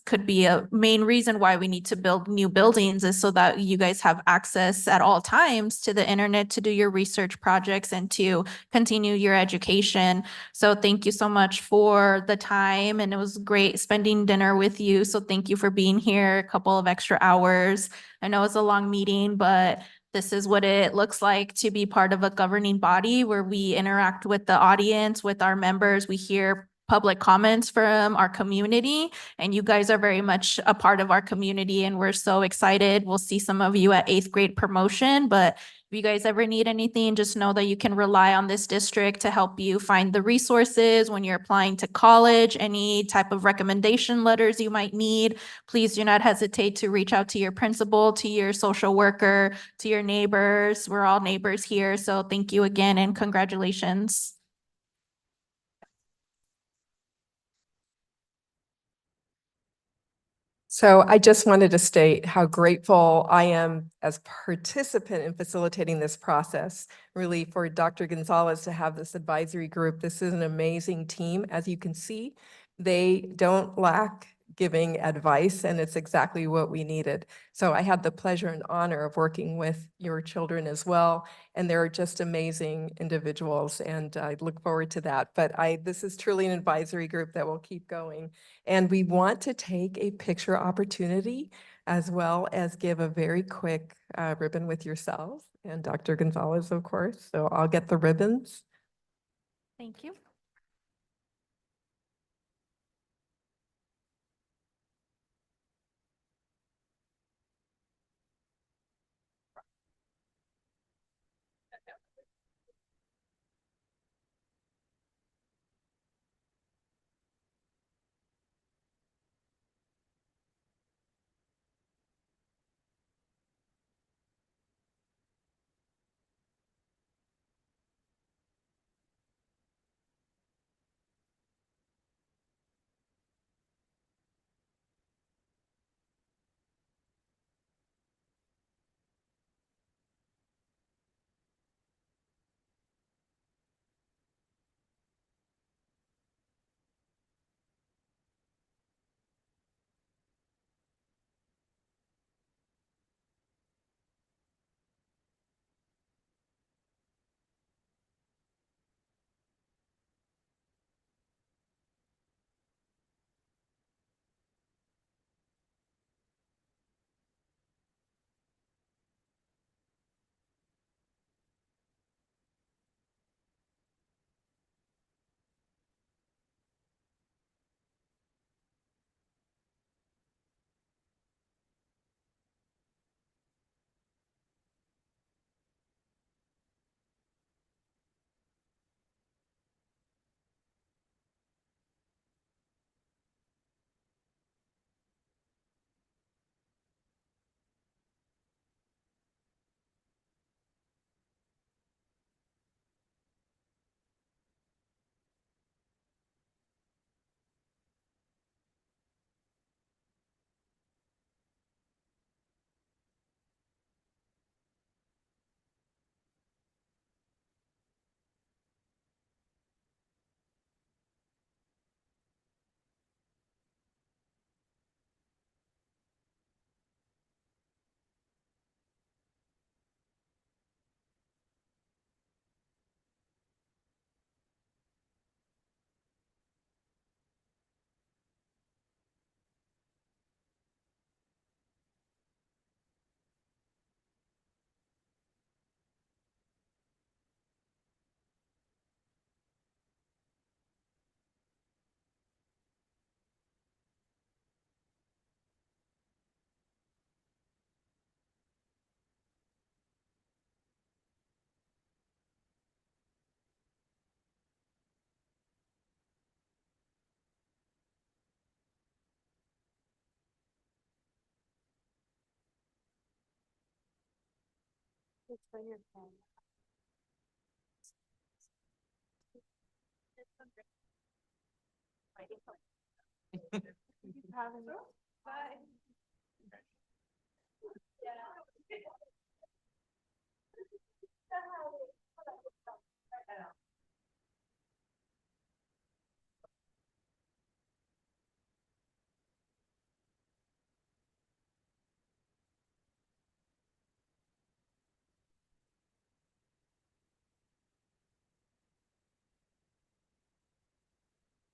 could be a main reason why we need to build new buildings is so that you guys have access at all times to the internet to do your research projects and to continue your education. So thank you so much for the time. And it was great spending dinner with you. So thank you for being here a couple of extra hours. I know it's a long meeting, but this is what it looks like to be part of a governing body where we interact with the audience, with our members. We hear public comments from our community, and you guys are very much a part of our community, and we're so excited. We'll see some of you at eighth grade promotion, but if you guys ever need anything, just know that you can rely on this district to help you find the resources when you're applying to college, any type of recommendation letters you might need. Please do not hesitate to reach out to your principal, to your social worker, to your neighbors. We're all neighbors here. So thank you again and congratulations.
So I just wanted to state how grateful I am as participant in facilitating this process, really for Dr. Gonzalez to have this advisory group. This is an amazing team. As you can see, they don't lack giving advice, and it's exactly what we needed. So I had the pleasure and honor of working with your children as well, and they're just amazing individuals, and I look forward to that. But this is truly an advisory group that will keep going. And we want to take a picture opportunity as well as give a very quick ribbon with yourselves and Dr. Gonzalez, of course. So I'll get the ribbons.
Thank you.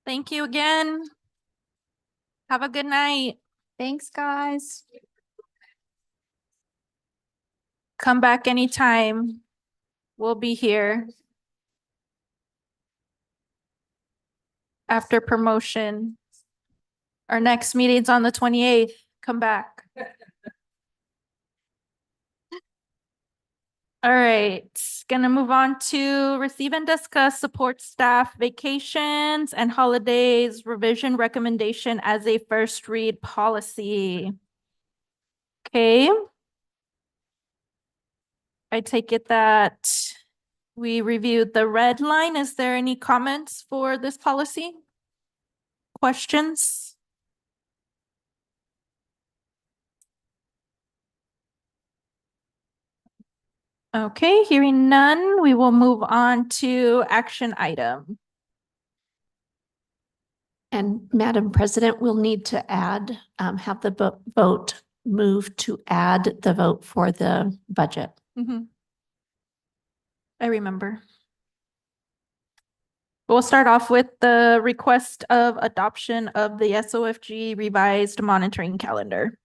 Thank you again. Have a good night.
Thanks, guys.
Come back anytime. We'll be here after promotion. Our next meeting's on the 28th. Come back. All right, gonna move on to receive and discuss support staff vacations and holidays revision recommendation as a first read policy. Okay. I take it that we reviewed the red line. Is there any comments for this policy? Questions? Okay, hearing none, we will move on to action item.
And Madam President, we'll need to add, have the vote move to add the vote for the budget.
I remember. We'll start off with the request of adoption of the SOFG revised monitoring calendar.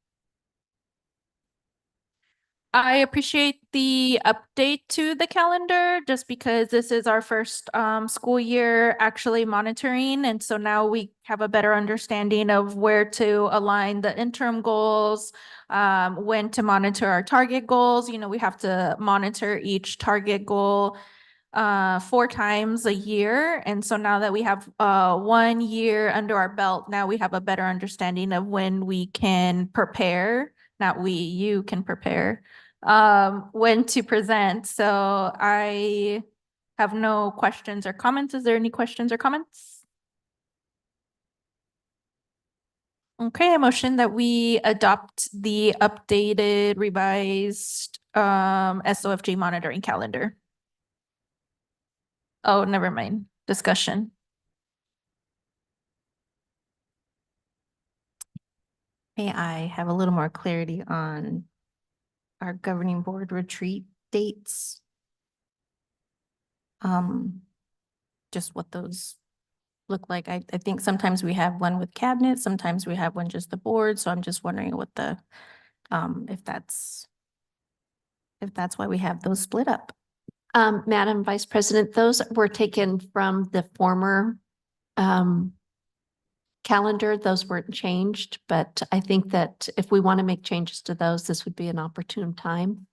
I appreciate the update to the calendar just because this is our first school year actually monitoring. And so now we have a better understanding of where to align the interim goals, when to monitor our target goals. You know, we have to monitor each target goal 4 times a year. And so now that we have 1 year under our belt, now we have a better understanding of when we can prepare, you can prepare, when to present. So I have no questions or comments. Is there any questions or comments? Okay, a motion that we adopt the updated revised SOFG monitoring calendar. Oh, never mind. Discussion.
May I have a little more clarity on our governing board retreat dates? Just what those look like. I think sometimes we have one with cabinet, sometimes we have one just the board. So I'm just wondering what the, if that's why we have those split up.
Madam Vice President, those were taken from the former calendar. Those weren't changed, but I think that if we want to make changes to those, this would be an opportune time.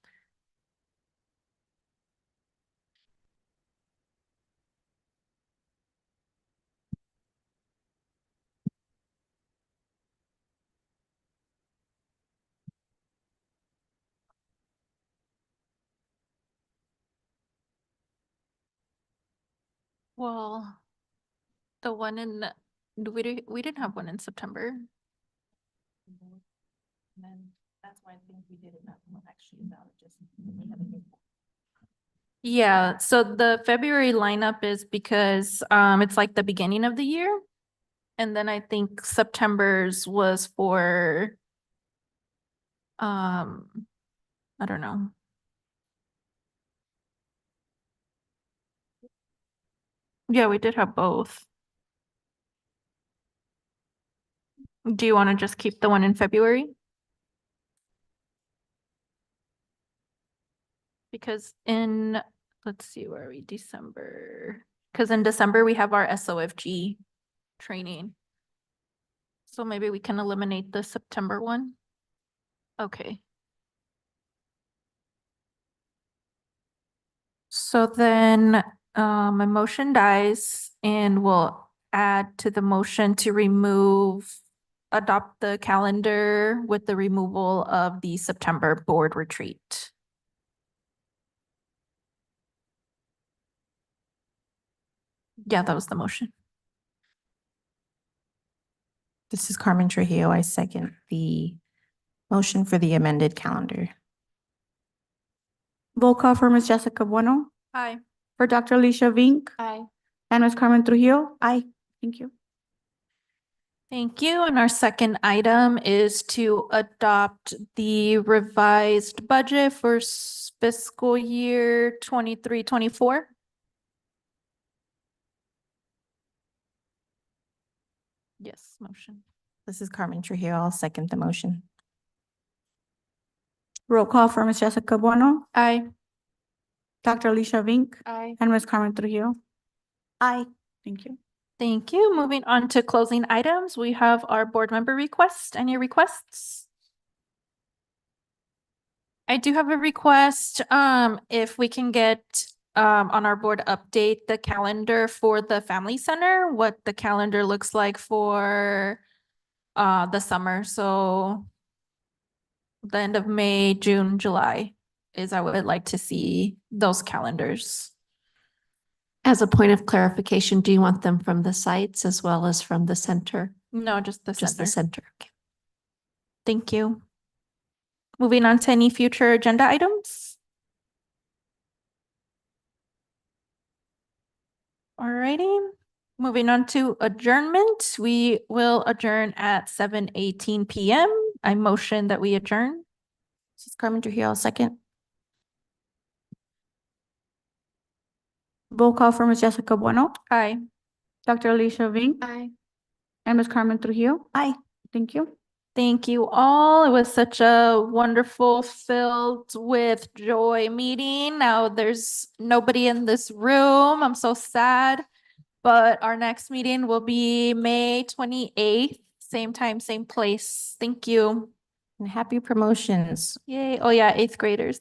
Well, the one in, we didn't have one in September.
And then that's why I think we did it that one actually about it just.
Yeah, so the February lineup is because it's like the beginning of the year. And then I think September's was for I don't know. Yeah, we did have both. Do you want to just keep the one in February? Because let's see, where are we? December. Because in December we have our SOFG training. So maybe we can eliminate the September one. Okay. So then my motion dies and we'll add to the motion to adopt the calendar with the removal of the September board retreat. Yeah, that was the motion.
This is Carmen Trujillo. I second the motion for the amended calendar.
Roll call for Ms. Jessica Bueno,
Aye.
for Dr. Alicia Vink,
Aye.
and Ms. Carmen Trujillo. Aye. Thank you.
Thank you. And our second item is to adopt the revised budget for fiscal year 23-24. Yes, motion.
This is Carmen Trujillo. I'll second the motion.
Roll call for Ms. Jessica Bueno,
Aye.
Dr. Alicia Vink,
Aye.
and Ms. Carmen Trujillo. Aye. Thank you.
Thank you. Moving on to closing items, we have our board member request. Any requests? I do have a request, if we can get, on our board update, the calendar for the family center, what the calendar looks like for, the summer. So the end of May, June, July is I would like to see those calendars.
As a point of clarification, do you want them from the sites as well as from the center?
No, just the
Just the
center.
center. Okay.
Thank you. Moving on to any future agenda items. Alrighty, moving on to adjournment. We will adjourn at 7:18 PM. I motion that we adjourn.
This is Carmen Trujillo. I'll second.
Roll call for Ms. Jessica Bueno,
Aye.
Dr. Alicia Vink,
Aye.
and Ms. Carmen Trujillo.
Aye.
Thank you.
Thank you all. It was such a wonderful, filled with joy meeting. Now there's nobody in this room. I'm so sad. But our next meeting will be May 28th, same time, same place. Thank you.
And happy promotions.
Yay. Oh yeah, 8th graders.